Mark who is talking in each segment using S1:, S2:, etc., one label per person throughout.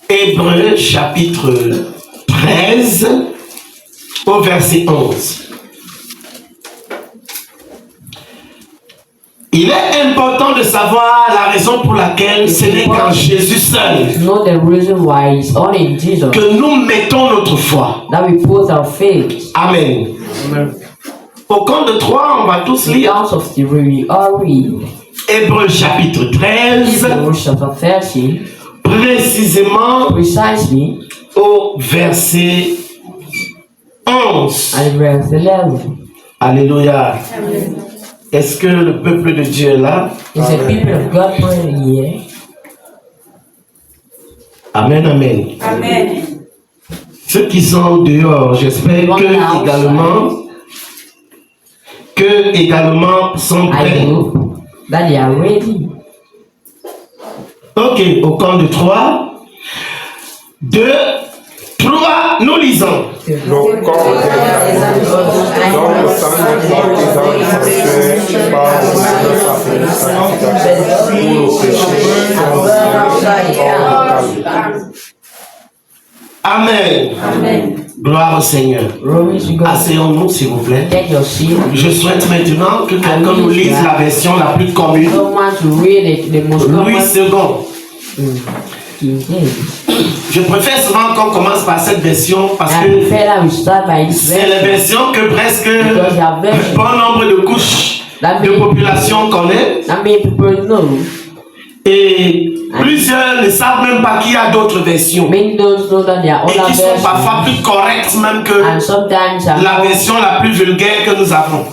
S1: Hébreux chapitre 13 au verset 11. Il est important de savoir la raison pour laquelle ce n'est qu'en Jésus seul que nous mettons notre foi. Amen. Au compte de 3, on va tous lire. Hébreux chapitre 13, précisément au verset 11. Alléluia. Est-ce que le peuple de Dieu est là? Amen, amen.
S2: Amen.
S1: Ceux qui sont dehors, j'espère que également sont prêts. Ok, au compte de 3, 2, 3, nous lisons.
S3: Le corps des animaux dont le sang n'est pas présent sanctuaire par le sacrificateur pour le péché
S1: Amen.
S2: Amen.
S1: Gloire au Seigneur. Asseyons-nous s'il vous plaît. Je souhaite maintenant que quelqu'un nous lise la version la plus commune. Louis II. Je préfère souvent qu'on commence par cette version parce que c'est la version que presque un bon nombre de couches de population connaît. Et plusieurs ne savent même pas qu'il y a d'autres versions. Et qui sont parfois plus correctes même que la version la plus vulgaire que nous avons.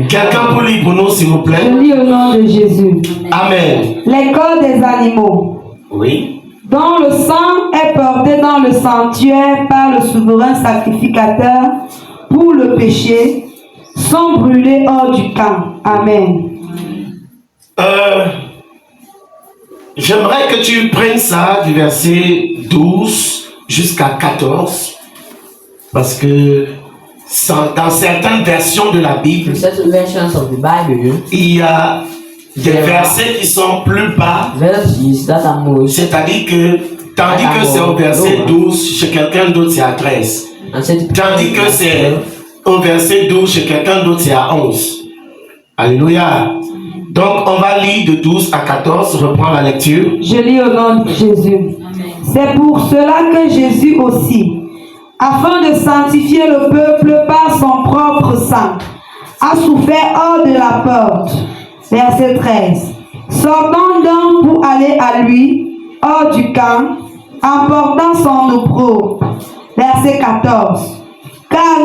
S1: Quelqu'un pour lire pour nous, s'il vous plaît.
S4: Je lis au nom de Jésus.
S1: Amen.
S4: Les corps des animaux,
S1: Oui.
S4: dont le sang est porté dans le sanctuaire par le souverain sacrificateur pour le péché, sont brûlés hors du camp. Amen.
S1: J'aimerais que tu prennes ça du verset 12 jusqu'à 14, parce que dans certaines versions de la Bible, il y a des versets qui sont plus bas, c'est-à-dire que tandis que c'est au verset 12, chez quelqu'un d'autre c'est à 13, tandis que c'est au verset 12, chez quelqu'un d'autre c'est à 11. Alléluia. Donc on va lire de 12 à 14, reprends la lecture.
S4: Je lis au nom de Jésus. C'est pour cela que Jésus aussi, afin de sanctifier le peuple par son propre sang, a souffert hors de la porte. Verset 13. Sortant donc pour aller à lui, hors du camp, emportant son opprobre. Verset 14. Car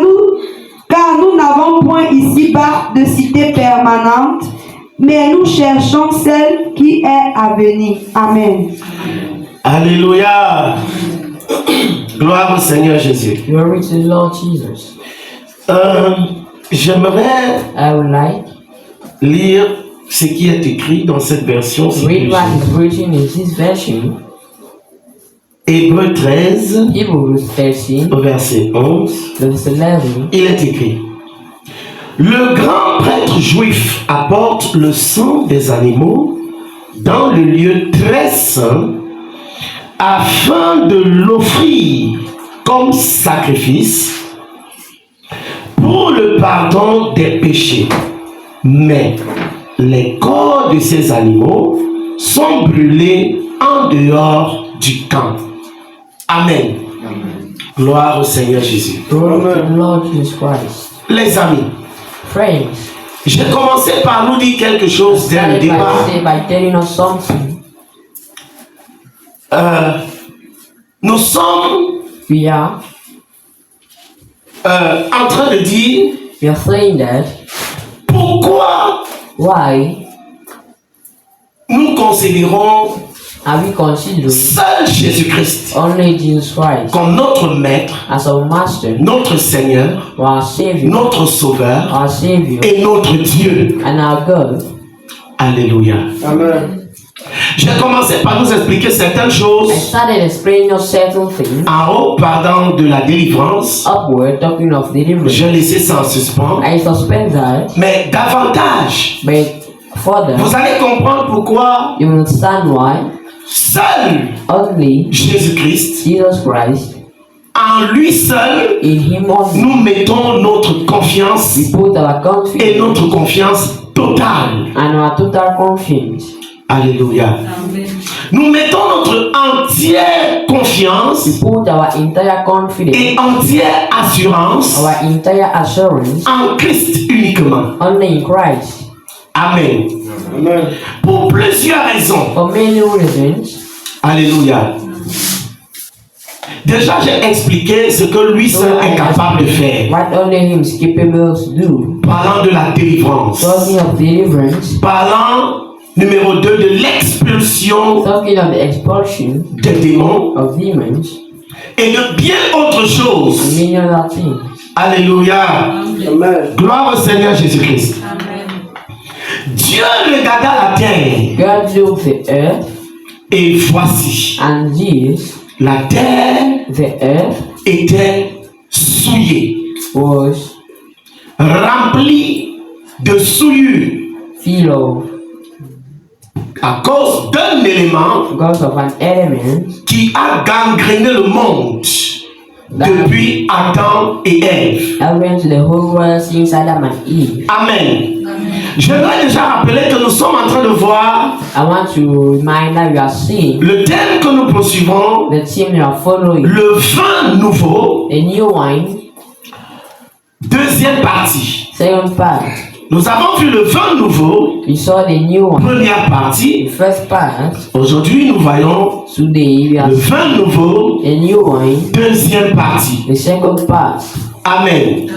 S4: nous n'avons point ici-bas de cité permanente, mais nous cherchons celle qui est à venir. Amen.
S1: Alléluia. Gloire au Seigneur Jésus.
S5: Glory to the Lord Jesus.
S1: J'aimerais lire ce qui est écrit dans cette version.
S5: Read what is written in this version.
S1: Hébreux 13,
S5: Hebrews 13,
S1: au verset 11,
S5: verse 11.
S1: il est écrit: le grand prêtre juif apporte le sang des animaux dans le lieu très saint afin de l'offrir comme sacrifice pour le pardon des péchés. Mais les corps de ces animaux sont brûlés en dehors du camp. Amen. Gloire au Seigneur Jésus.
S5: Glory to the Lord Jesus Christ.
S1: Les amis,
S5: Friends,
S1: j'ai commencé par nous dire quelque chose dès le départ.
S5: by telling us something.
S1: Nous sommes
S5: We are
S1: en train de dire
S5: saying that
S1: pourquoi
S5: why
S1: nous considérons
S5: are we considering
S1: seul Jésus-Christ
S5: only Jesus Christ
S1: comme notre maître,
S5: as our master,
S1: notre Seigneur,
S5: our savior,
S1: notre sauveur
S5: our savior,
S1: et notre Dieu.
S5: and our God.
S1: Alléluia.
S3: Amen.
S1: J'ai commencé par nous expliquer certaines
S5: I
S1: choses
S5: started explaining us certain things.
S1: en haut, parlant de la délivrance.
S5: Upward, talking of deliverance.
S1: J'ai laissé ça en suspens.
S5: I suspend that,
S1: Mais davantage,
S5: but Further,
S1: Vous allez comprendre pourquoi
S5: you will understand why
S1: seul
S5: only
S1: Jésus-Christ,
S5: Jesus Christ,
S1: en lui seul,
S5: in Him only,
S1: nous mettons notre confiance
S5: we put our
S1: et
S5: confidence
S1: notre confiance totale.
S5: and our total confidence.
S1: Alléluia. Nous mettons notre entière
S5: We
S1: confiance
S5: put our entire confidence,
S1: et entière assurance
S5: our entire assurance
S1: en Christ uniquement.
S5: only in Christ.
S1: Amen.
S3: Amen.
S1: Pour plusieurs raisons.
S5: For many reasons,
S1: Alléluia. Déjà, j'ai expliqué ce que lui seul est capable de faire.
S5: what only Him is capable to do.
S1: Parlant de la délivrance.
S5: Talking of deliverance,
S1: Parlant, numéro 2, de l'expulsion
S5: talking of the expulsion
S1: des démons
S5: of demons,
S1: et de bien autre
S5: and
S1: chose.
S5: many other things.
S1: Alléluia.
S3: Amen.
S1: Gloire au Seigneur Jésus-Christ. Dieu regarda la terre
S5: God looked the earth,
S1: et voici,
S5: and this,
S1: la terre
S5: the earth,
S1: était souillée,
S5: was
S1: remplie de souillure
S5: full of,
S1: à cause d'un élément
S5: because of an element
S1: qui a gangréné le monde depuis Adam et Ève.
S5: that went to the whole world since Adam and Eve.
S1: Amen. Je voudrais déjà rappeler que nous sommes en train de voir
S5: I want to remind that we are seeing
S1: le thème que nous poursuivons,
S5: the team we are following,
S1: le vin nouveau,
S5: the new wine,
S1: deuxième partie.
S5: second part.
S1: Nous avons vu le vin nouveau,
S5: We saw the new wine,
S1: première partie.
S5: the first part.
S1: Aujourd'hui, nous voyons
S5: Today we are
S1: le vin nouveau,
S5: the new wine,
S1: deuxième partie.
S5: the second part.
S1: Amen.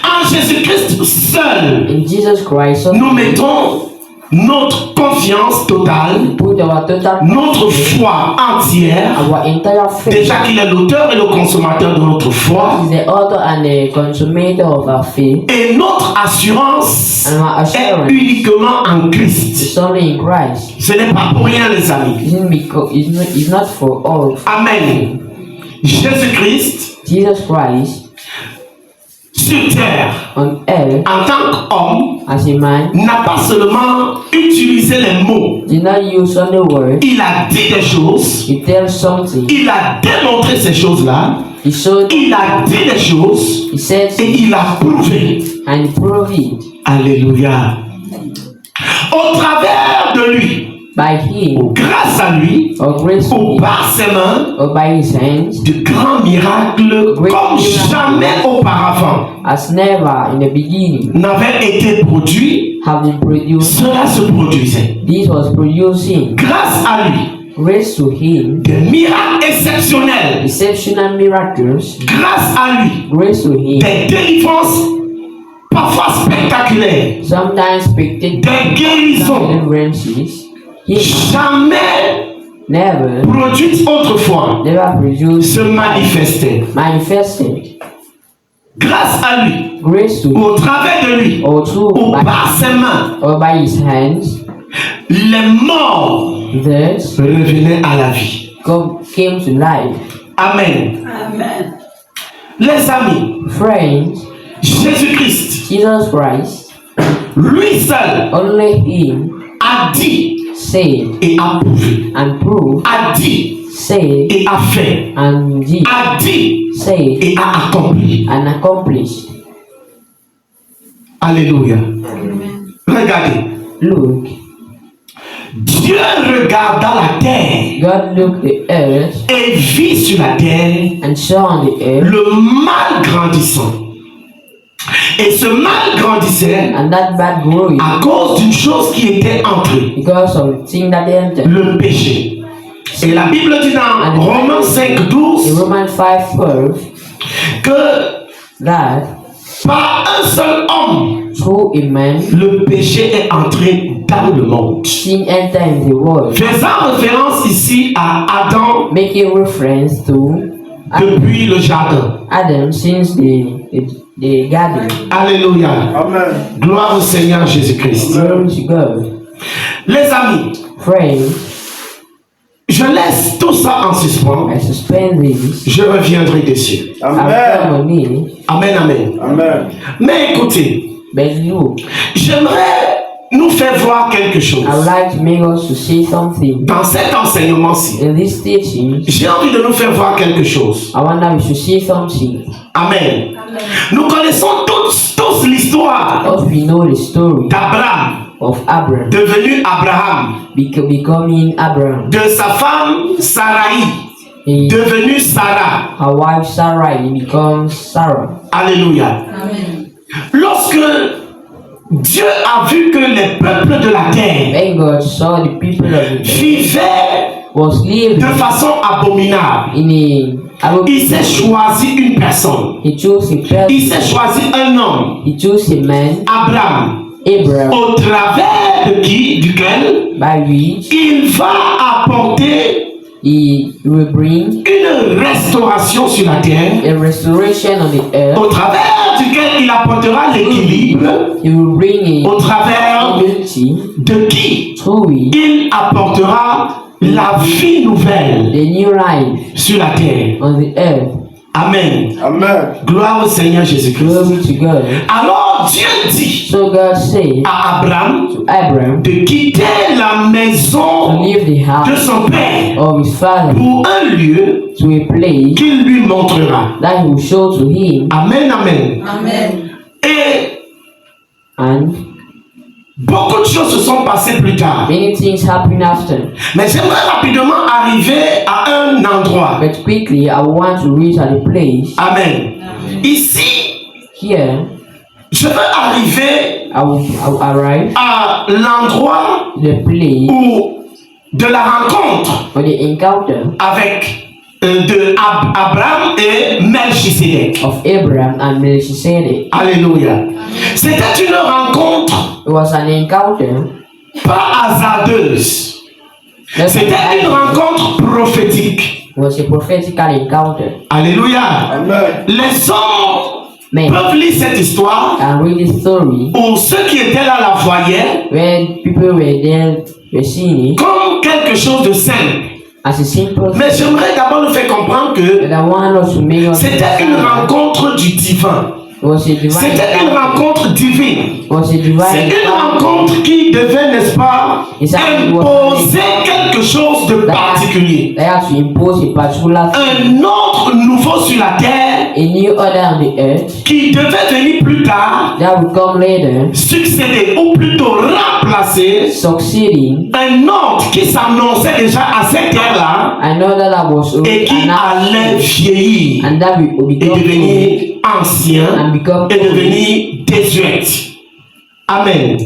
S1: En Jésus-Christ seul,
S5: In Jesus Christ,
S1: nous mettons notre confiance totale,
S5: put our total,
S1: notre foi entière,
S5: our entire faith.
S1: déjà qu'il est l'auteur et le consommateur de notre foi,
S5: He is the author and the consummator of our faith,
S1: et notre assurance
S5: and our
S1: est
S5: assurance
S1: uniquement en Christ.
S5: is only in Christ.
S1: Ce n'est pas pour rien, les amis.
S5: It's not for all.
S1: Amen. Jésus-Christ,
S5: Jesus Christ
S1: sur terre,
S5: on earth
S1: en tant qu'homme,
S5: as a man
S1: n'a pas seulement utilisé les mots.
S5: did not use only word.
S1: Il a dit des choses.
S5: He tells something.
S1: Il a démontré ces choses-là.
S5: He showed.
S1: Il a dit des choses.
S5: He said
S1: Et il a prouvé.
S5: and he proved it
S1: Alléluia. Au travers de lui,
S5: by him
S1: grâce à lui,
S5: or grace
S1: ou
S5: him,
S1: par ses mains,
S5: or by his hands
S1: de grands miracles comme jamais auparavant
S5: as never in the beginning
S1: n'avaient été produits.
S5: have been produced.
S1: Cela se produisait.
S5: This was producing
S1: Grâce à lui,
S5: grace to him,
S1: des miracles exceptionnels.
S5: exceptional miracles,
S1: Grâce à lui,
S5: grace to him,
S1: des délivrances parfois spectaculaires.
S5: sometimes spectacular
S1: Des guérisons
S5: deliverances. He
S1: jamais
S5: never
S1: produites autrefois
S5: produced,
S1: se manifestaient.
S5: manifested
S1: Grâce à lui,
S5: grace to
S1: ou au travers de lui,
S5: or through
S1: ou
S5: by,
S1: par ses mains,
S5: or by his hands,
S1: les morts
S5: thus
S1: revenaient à la vie.
S5: came to life.
S1: Amen. Les amis,
S5: Friends,
S1: Jésus-Christ,
S5: Jesus Christ,
S1: lui seul,
S5: only him
S1: a dit
S5: said
S1: et a prouvé,
S5: and proved,
S1: a dit
S5: said
S1: et a fait,
S5: and did,
S1: a dit
S5: said
S1: et a accompli.
S5: and accomplished.
S1: Alléluia. Regardez,
S5: Look,
S1: Dieu regarda la terre
S5: God looked the earth
S1: et vit sur la terre
S5: and saw on the earth,
S1: le mal grandissant. Et ce mal grandissait
S5: and that bad growing
S1: à cause d'une chose qui était entrée,
S5: because of the thing that entered.
S1: le péché. Et la Bible dit dans Romains 5,
S5: In
S1: 12
S5: Romans 5:12,
S1: que
S5: that
S1: par un seul homme,
S5: through a man
S1: le péché est entré dans le monde.
S5: sin entered in the world,
S1: Faisant référence ici à Adam
S5: making reference to
S1: depuis le jardin.
S5: Adam since the garden.
S1: Alléluia.
S3: Amen.
S1: Gloire au Seigneur Jésus-Christ.
S5: Glory to God.
S1: Les amis,
S5: Friends,
S1: je laisse tout ça en suspens.
S5: I suspend this.
S1: Je reviendrai dessus.
S3: Amen.
S5: I've come on it,
S1: Amen, amen.
S3: Amen.
S1: Mais écoutez,
S5: but look,
S1: j'aimerais nous fait voir quelque chose.
S5: I would like to make us to see something.
S1: Dans cet enseignement-ci,
S5: In this teaching,
S1: j'ai envie de nous faire voir quelque chose.
S5: I wonder we should see something.
S1: Amen. Nous connaissons tous l'histoire
S5: As we know the story
S1: d'Abraham,
S5: of Abraham
S1: devenu Abraham,
S5: becoming Abraham.
S1: de sa femme Sarai,
S5: He,
S1: devenue Sarah.
S5: her wife Sarah, he becomes Sarah.
S1: Alléluia. Lorsque Dieu a vu que les peuples de la terre
S5: When God saw the people of the earth
S1: vivaient
S5: was living
S1: de façon abominable,
S5: in
S1: il s'est choisi une personne.
S5: he chose a person,
S1: Il s'est choisi un homme,
S5: he chose a man,
S1: Abraham,
S5: Abraham,
S1: au travers de duquel
S5: by which
S1: il va apporter
S5: he will bring
S1: une restauration sur la terre,
S5: a restoration on the earth.
S1: au travers duquel il apportera l'équilibre,
S5: He will bring
S1: au
S5: a
S1: travers
S5: unity
S1: de qui
S5: through it,
S1: il apportera la vie nouvelle
S5: the new life
S1: sur la terre.
S5: on the earth.
S1: Amen.
S3: Amen.
S1: Gloire au Seigneur Jésus-Christ.
S5: Glory to God.
S1: Alors Dieu dit
S5: So God said
S1: à Abraham
S5: to Abraham
S1: de quitter la
S5: to
S1: maison
S5: leave the
S1: de
S5: house
S1: son père
S5: of his father
S1: pour un lieu
S5: to a place
S1: qu'il lui montrera.
S5: that he will show to him,
S1: Amen, amen.
S2: Amen.
S1: Et
S5: and
S1: beaucoup de choses se sont passées plus tard.
S5: many things happen after.
S1: Mais j'aimerais rapidement arriver à un endroit.
S5: But quickly, I want to reach at a place
S1: Amen. Ici,
S5: here.
S1: je veux arriver
S5: I will arrive
S1: à l'endroit
S5: the place
S1: où de la rencontre
S5: for the encounter
S1: avec de Abraham et Melchisedec.
S5: of Abraham and Melchizedek.
S1: Alléluia. C'était une rencontre
S5: It was an encounter.
S1: pas hasardeuse.
S5: Not
S1: C'était
S5: an
S1: une
S5: accident.
S1: rencontre prophétique.
S5: It was a prophetical encounter.
S1: Alléluia.
S3: Amen.
S1: Les hommes
S5: Men
S1: peuvent lire cette histoire
S5: can read the story
S1: où ceux qui étaient là la voyaient
S5: when people were there, were seeing it
S1: comme quelque chose de simple.
S5: as a simple
S1: Mais
S5: thing.
S1: j'aimerais d'abord nous faire comprendre que
S5: But I want us to make us
S1: c'était une
S5: understand
S1: rencontre du divin.
S5: it was a divine
S1: C'était une
S5: encounter.
S1: rencontre divine.
S5: It was a divine
S1: C'est une
S5: encounter
S1: rencontre qui devait, n'est-ce pas,
S5: Exactly.
S1: imposer quelque chose de particulier.
S5: They had to impose a particular thing,
S1: Un autre nouveau sur la terre
S5: a new order on the earth
S1: qui devait venir plus tard,
S5: that will come later,
S1: succéder ou plutôt remplacer
S5: succeeding
S1: un autre qui s'annonçait déjà à cette terre-là
S5: another that was
S1: et
S5: already
S1: qui allait
S5: announced,
S1: vieillir
S5: and that will
S1: et
S5: become old
S1: devenir ancien
S5: and become
S1: et
S5: old.
S1: devenir désuète. Amen.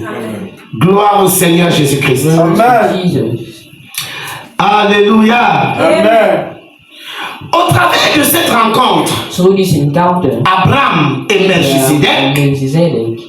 S1: Gloire au Seigneur Jésus-Christ.
S5: Glory to
S3: Amen.
S5: Jesus.
S1: Alléluia.
S3: Amen.
S1: Au travers de cette rencontre,
S5: Through this encounter,
S1: Abraham et
S5: and
S1: Melchisedec,
S5: Melchizedek,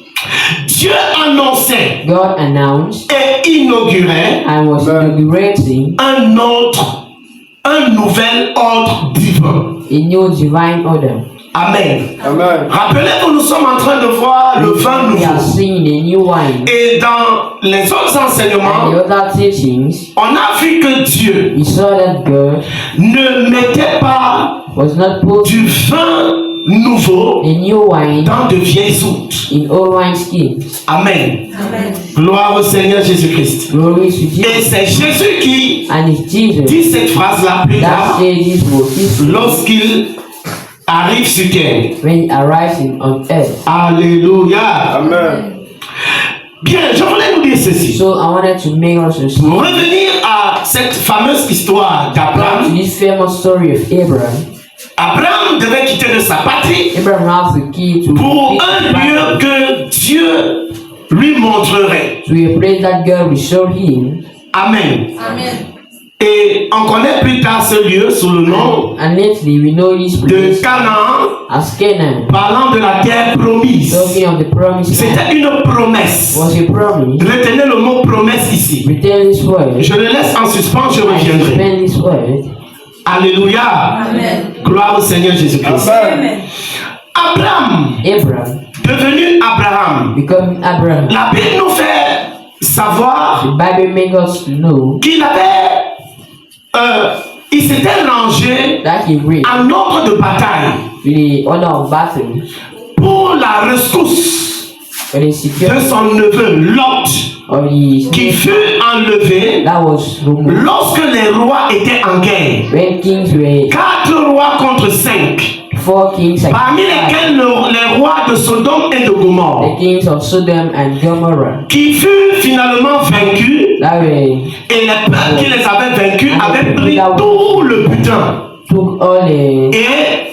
S1: Dieu annonçait
S5: God announced
S1: et inaugurait
S5: and was
S3: Amen.
S5: inaugurating
S1: un nouvel ordre divin.
S5: a new divine order.
S1: Amen.
S3: Amen.
S1: Rappelez-vous, nous sommes en train de voir le vin
S5: We are
S1: nouveau.
S5: seeing a new wine.
S1: Et dans les autres
S5: And
S1: enseignements,
S5: the other teachings,
S1: on a vu que Dieu
S5: we saw that God
S1: ne mettait pas
S5: was not put
S1: du vin nouveau
S5: a new wine
S1: dans de vieilles outres.
S5: in old wine skins.
S1: Amen.
S2: Amen.
S1: Gloire au Seigneur Jésus-Christ.
S5: Glory to
S1: Et
S5: Jesus.
S1: c'est Jésus qui
S5: And it's Jesus
S1: dit cette phrase-là plus
S5: that
S1: tard
S5: said this was
S1: lorsqu'il arrive sur terre.
S5: when he arrives on earth.
S1: Alléluia.
S3: Amen.
S1: Bien, je voulais nous dire ceci.
S5: So I wanted to make us to see
S1: Pour revenir à cette fameuse histoire
S5: to
S1: d'Abraham.
S5: this famous story of Abraham.
S1: Abraham devait quitter de sa patrie
S5: Abraham has the key to
S1: pour un lieu que Dieu lui montrerait.
S5: to a place that God will show him.
S1: Amen.
S2: Amen.
S1: Et on connaît plus tard ce lieu sous le nom
S5: And lately we know this
S1: de
S5: place
S1: Canaan,
S5: as Canaan.
S1: parlant de la terre promise.
S5: Talking of the promised land.
S1: C'était une promesse.
S5: Was a promise.
S1: Retenez le mot promesse ici.
S5: Return this word.
S1: Je le laisse en suspens, je
S5: I
S1: reviendrai.
S5: spend this word.
S1: Alléluia.
S2: Amen.
S1: Gloire au Seigneur Jésus-Christ.
S3: Amen.
S1: Abraham,
S5: Abraham
S1: devenu Abraham,
S5: becoming Abraham.
S1: la Bible nous fait savoir
S5: The Bible makes us to know
S1: qu'il avait, il s'était rangé
S5: that he read
S1: en ordre de bataille
S5: the order of battle
S1: pour la rescousse
S5: for the
S1: de
S5: security
S1: son neveu Lot.
S5: of the
S1: qui
S5: snake
S1: fut enlevé
S5: that was removed
S1: lorsque les rois étaient en guerre.
S5: when kings were
S1: 4 rois contre 5.
S5: 4 kings
S1: Parmi lesquels les rois de Sodome et de
S5: the
S1: Gomorrhe,
S5: kings of Sodom and Gomorrah
S1: qui furent finalement vaincus,
S5: that were
S1: et les peuples qui les avaient vaincus avaient pris tout le butin
S5: took all the
S1: et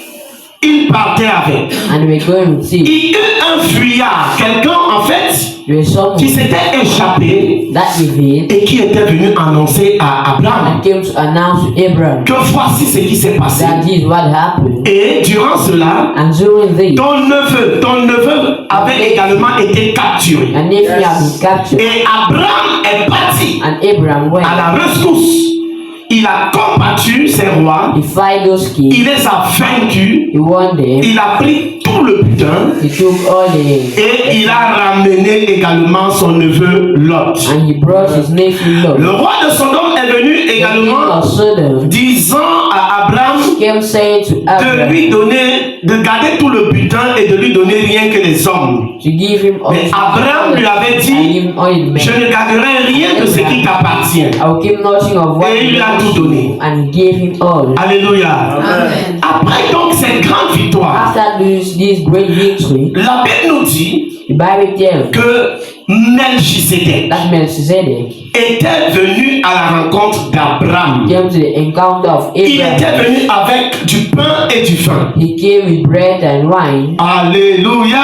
S1: ils partaient avec.
S5: and were going with it.
S1: Il y eut un fuyard, quelqu'un en fait
S5: There were some
S1: qui s'était échappé
S5: that evade
S1: et qui était venu annoncer à Abraham
S5: and came to announce to Abraham
S1: que voici ce qui s'est passé.
S5: that this is what happened.
S1: Et durant cela,
S5: And during this,
S1: ton neveu avait également été capturé.
S5: and nephew had been captured,
S1: Et Abraham est parti
S5: and Abraham went.
S1: à la rescousse. Il a combattu ces rois,
S5: He fight those
S1: il
S5: kings,
S1: les a vaincus,
S5: he won them,
S1: il a pris tout le butin
S5: he took all the,
S1: et il a ramené également son neveu Lot.
S5: and he brought his nephew Lot.
S1: Le roi de Sodome est venu
S5: The king
S1: également
S5: of Sodom
S1: disant à Abraham
S5: came saying to
S1: de
S5: Abraham
S1: lui donner, de garder tout le butin et de lui donner rien que les hommes.
S5: to give him all
S1: Mais
S5: his
S1: Abraham lui avait
S5: and
S1: dit,
S5: give him all his
S1: je
S5: men.
S1: ne garderai rien de ce qui t'appartient.
S5: I will keep nothing of what
S1: Et il lui a
S5: belongs
S1: tout
S5: to
S1: donné.
S5: you. And he gave him all.
S1: Alléluia.
S2: Amen.
S1: Après donc cette grande victoire,
S5: After this great victory,
S1: la Bible nous dit
S5: the Bible tells
S1: que Melchisedec
S5: that Melchizedek
S1: était venu à la rencontre d'Abraham.
S5: came to the encounter of
S1: Il
S5: Abraham.
S1: était venu avec du pain et du vin.
S5: He came with bread and wine.
S1: Alléluia.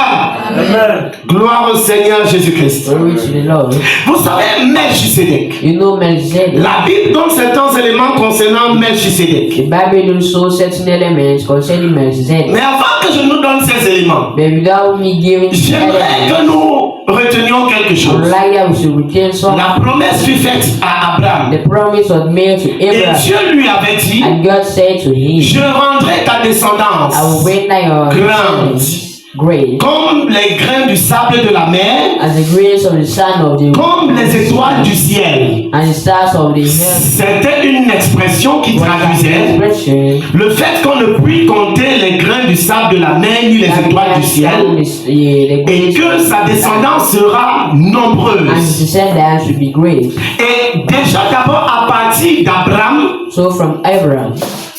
S3: Amen.
S1: Gloire au Seigneur Jésus-Christ.
S5: Glory to the Lord.
S1: Vous savez, Melchisedec.
S5: You know Melchizedek.
S1: La Bible donne certains éléments concernant Melchisedec.
S5: The Bible also certain elements concerning Melchizedek.
S1: Mais avant que je nous donne ces éléments,
S5: But without me giving the
S1: j'aimerais
S5: elements,
S1: que nous retenions quelque
S5: I would
S1: chose.
S5: like that we should retain some.
S1: La promesse fut faite à Abraham.
S5: The promise was made to
S1: Et
S5: Abraham.
S1: Dieu lui avait dit,
S5: And God said to him,
S1: je rendrai ta descendance
S5: I will render your
S1: Grande.
S5: descendants great
S1: comme les grains du sable de la mer,
S5: as the grains of the sun of the
S1: comme les étoiles du ciel.
S5: and the stars of the heaven.
S1: C'était une expression qui
S5: Was an
S1: traduisait
S5: expression
S1: le fait qu'on ne puisse compter les grains du sable de la mer ni les
S5: that
S1: étoiles du ciel,
S5: the
S1: et
S5: grains
S1: que sa descendance sera
S5: and his
S1: nombreuse.
S5: descendants should be great.
S1: Et déjà d'abord à partir d'Abraham,
S5: So from Abraham,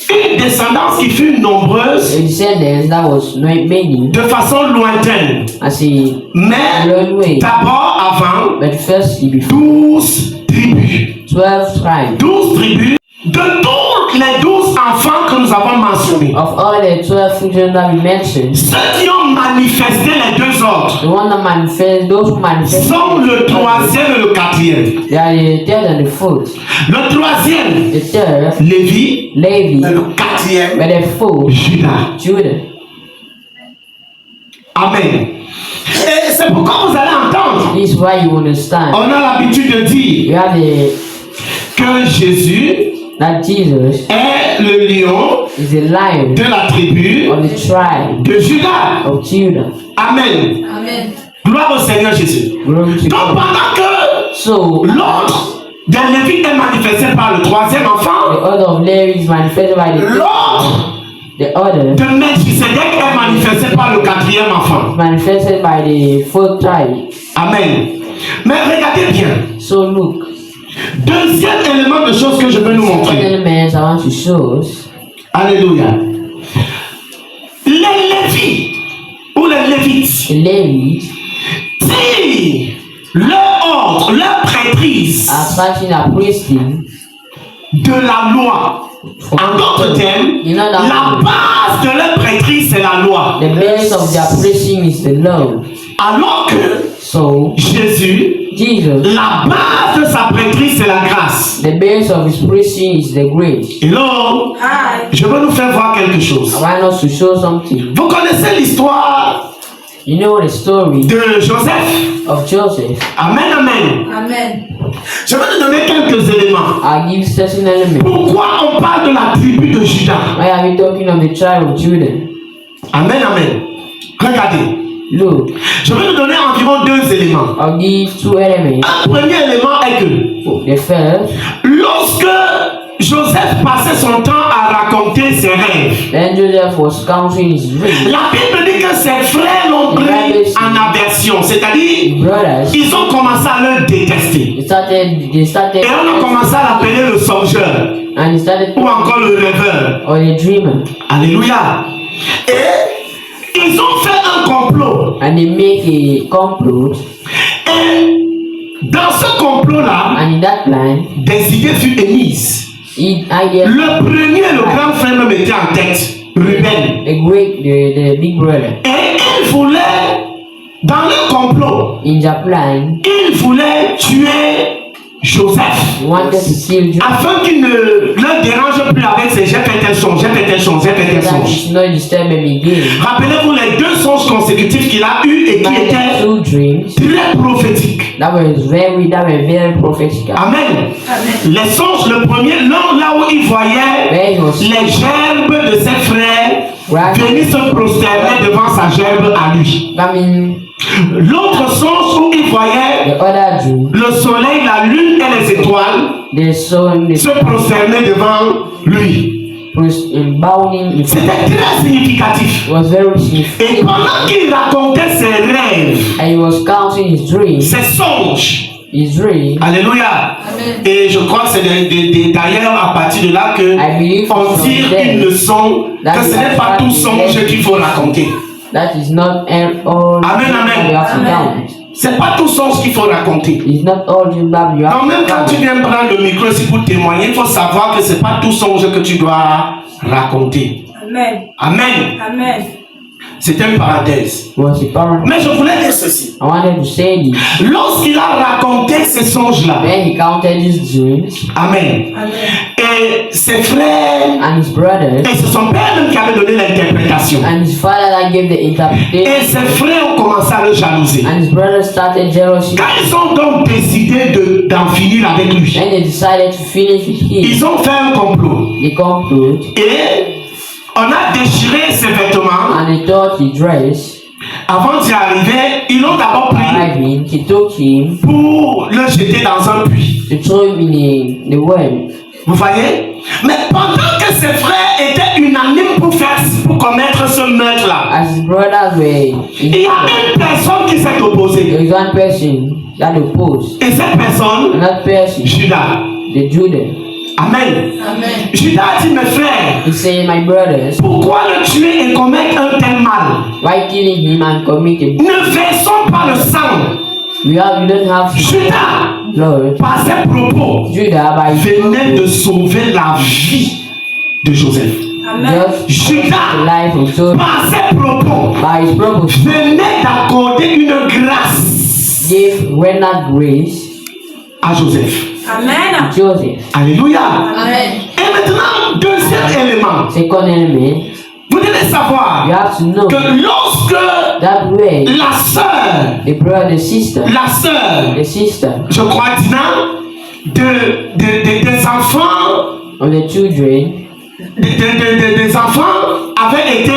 S1: une descendance qui fut nombreuse
S5: the descendants that was not many
S1: de façon lointaine.
S5: as a
S1: Mais
S5: long way.
S1: d'abord avant,
S5: But firstly, before
S1: 12 tribus.
S5: 12 tribes
S1: 12 tribus de tous les 12 enfants que nous avons mentionnés.
S5: of all the 12 children that we mentioned,
S1: Ceux qui ont manifesté les deux autres
S5: the one that manifest, those who manifest,
S1: sont le troisième et le quatrième.
S5: they are the third and the fourth.
S1: Le troisième,
S5: The third,
S1: Lévi,
S5: Levi,
S1: et le quatrième,
S5: but the fourth,
S1: Judas.
S5: Judah.
S1: Amen. Et c'est pourquoi vous allez entendre.
S5: This is why you understand.
S1: On a l'habitude de dire
S5: You have
S1: que Jésus
S5: that Jesus
S1: est le lion
S5: is the lion
S1: de la tribu
S5: of the tribe
S1: de Judas.
S5: of Judah.
S1: Amen.
S2: Amen.
S1: Gloire au Seigneur Jésus.
S5: Glory to
S1: Donc
S5: God.
S1: pendant que
S5: So,
S1: l'ordre des Lévites est manifesté par le troisième
S5: the
S1: enfant,
S5: order of Levi is manifested by
S1: l'ordre
S5: the order
S1: de Melchisedec est manifesté par le quatrième enfant.
S5: is manifested by the fourth tribe.
S1: Amen. Mais regardez bien.
S5: So look,
S1: Deuxième élément de choses que je veux nous
S5: second
S1: montrer.
S5: element I want to show us.
S1: Alléluia. Les Lévites ou les Lévites
S5: The Levites
S1: tirent leur ordre, leur prêtrise
S5: are practicing a priesthood.
S1: de la loi. En d'autres termes,
S5: You know that
S1: la base de leur prêtrise, c'est la loi.
S5: the base of their preaching is the law.
S1: Alors que
S5: So
S1: Jésus,
S5: Jesus,
S1: la base de sa prêtrise, c'est la grâce.
S5: the base of his preaching is the grace.
S1: Hello,
S2: Hi.
S1: je veux nous faire voir quelque chose.
S5: I want us to show something.
S1: Vous connaissez l'histoire
S5: You know the story
S1: de Joseph.
S5: of Joseph.
S1: Amen, amen.
S2: Amen.
S1: Je vais te donner quelques éléments.
S5: I'll give certain elements.
S1: Pourquoi on parle de la tribu de Judas?
S5: Why are we talking of the tribe of Judah?
S1: Amen, amen. Regardez.
S5: Look,
S1: Je vais te donner environ 2 éléments.
S5: I'll give 2 elements.
S1: Un premier élément est que
S5: The first,
S1: lorsque Joseph passait son temps à raconter ses rêves,
S5: then Joseph was counting his dreams.
S1: la Bible dit que ses frères l'ont pris en aversion. détestation, c'est-à-dire
S5: brothers,
S1: ils ont commencé à le détester.
S5: they started,
S1: Et on a commencé à l'appeler le songeur
S5: and they started,
S1: ou encore le rêveur.
S5: or the dreamer,
S1: Alléluia. Et ils ont fait un complot.
S5: and they make a complot,
S1: Et dans ce complot-là,
S5: and in that plan,
S1: des idées furent émises.
S5: idea,
S1: Le premier, le grand frère me mettait en tête, Ruben.
S5: the big brother,
S1: Et il voulait, dans le complot,
S5: in their plan,
S1: il voulait tuer Joseph.
S5: wanted to kill Joseph.
S1: Afin qu'il ne le dérange plus avec ses j'ai fait tel songe, j'ai fait tel songe, j'ai fait tel
S5: That
S1: songe.
S5: is not disturb him again.
S1: Rappelez-vous les 2 songes consécutifs qu'il a eus et qui
S5: My
S1: étaient
S5: 2 dreams
S1: très prophétiques.
S5: that were very prophetic.
S1: Amen. Les songes, le premier, là où il voyait
S5: Where he was
S1: les gerbes de ses frères
S5: Right.
S1: venir se prosterner devant sa gerbe à lui.
S5: I mean,
S1: L'autre songe où il voyait
S5: the other dream,
S1: le soleil, la lune et les étoiles
S5: the sun,
S1: se prosterner devant lui.
S5: bowing in front.
S1: C'était très significatif.
S5: Was very significant.
S1: Et pendant qu'il racontait ses rêves,
S5: And he was counting his dreams,
S1: ses songes,
S5: his dreams.
S1: alléluia. Et je crois que c'est d'ailleurs à partir de là que
S5: I believe
S1: on
S5: from
S1: tire
S5: there
S1: une leçon que ce n'est pas tout songe qu'il faut raconter.
S5: That is not all
S1: Amen, amen.
S5: you have to count.
S1: C'est pas tout songe qu'il faut raconter.
S5: It's not all dream that you have
S1: Non, même
S5: to
S1: quand tu
S5: count.
S1: viens prendre le micro ici pour témoigner, il faut savoir que c'est pas tout songe que tu dois raconter.
S4: Amen.
S1: Amen.
S4: Amen.
S1: C'est une parenthèse.
S5: Was a parent.
S1: Mais je voulais dire ceci.
S5: I wanted to say this.
S1: Lorsqu'il a raconté ces songes-là,
S5: When he counted his dreams,
S1: Amen.
S4: Amen.
S1: Et ses frères
S5: and his brothers,
S1: et c'est son père même qui avait donné l'interprétation.
S5: and his father that gave the
S1: Et
S5: interpretation,
S1: ses frères ont commencé à le jalouser.
S5: and his brothers started jealousy.
S1: Quand ils ont donc décidé d'en finir avec lui,
S5: When they decided to finish with him,
S1: ils ont fait un complot.
S5: they conclude,
S1: Et on a déchiré ses vêtements.
S5: and they thought he dressed.
S1: Avant d'y arriver, ils l'ont d'abord pris
S5: Arriving, he took him
S1: pour le jeter dans un puits.
S5: to throw him in the well.
S1: Vous voyez? Mais pendant que ses frères étaient unanimes pour commettre ce meurtre-là,
S5: As his brothers were
S1: il y a une personne qui s'est
S5: there
S1: opposée.
S5: is one person that opposed,
S1: Et cette personne,
S5: and that person,
S1: Judas.
S5: the Judah.
S1: Amen.
S4: Amen.
S1: Judas a dit, mes frères,
S5: He said, my brothers,
S1: pourquoi le tuer et commettre un tel mal?
S5: why killing him and committing?
S1: Ne versons pas le sang.
S5: We don't have
S1: Judas,
S5: Lord.
S1: par ses propos,
S5: Judah by
S1: venait de sauver la vie de Joseph.
S4: Amen.
S5: just the
S1: Judas,
S5: life of Joseph.
S1: par ses propos,
S5: By his purpose,
S1: venait d'accorder une grâce
S5: gave rendered grace
S1: à Joseph.
S4: Amen.
S5: to Joseph.
S1: Alléluia.
S4: Amen.
S1: Et maintenant, deuxième élément.
S5: Second element,
S1: Vous devez
S5: you
S1: savoir
S5: have to know
S1: que lorsque
S5: that way
S1: la sœur,
S5: the brother, the sister,
S1: je crois, Dina, des enfants,
S5: of the children,
S1: des enfants avaient été,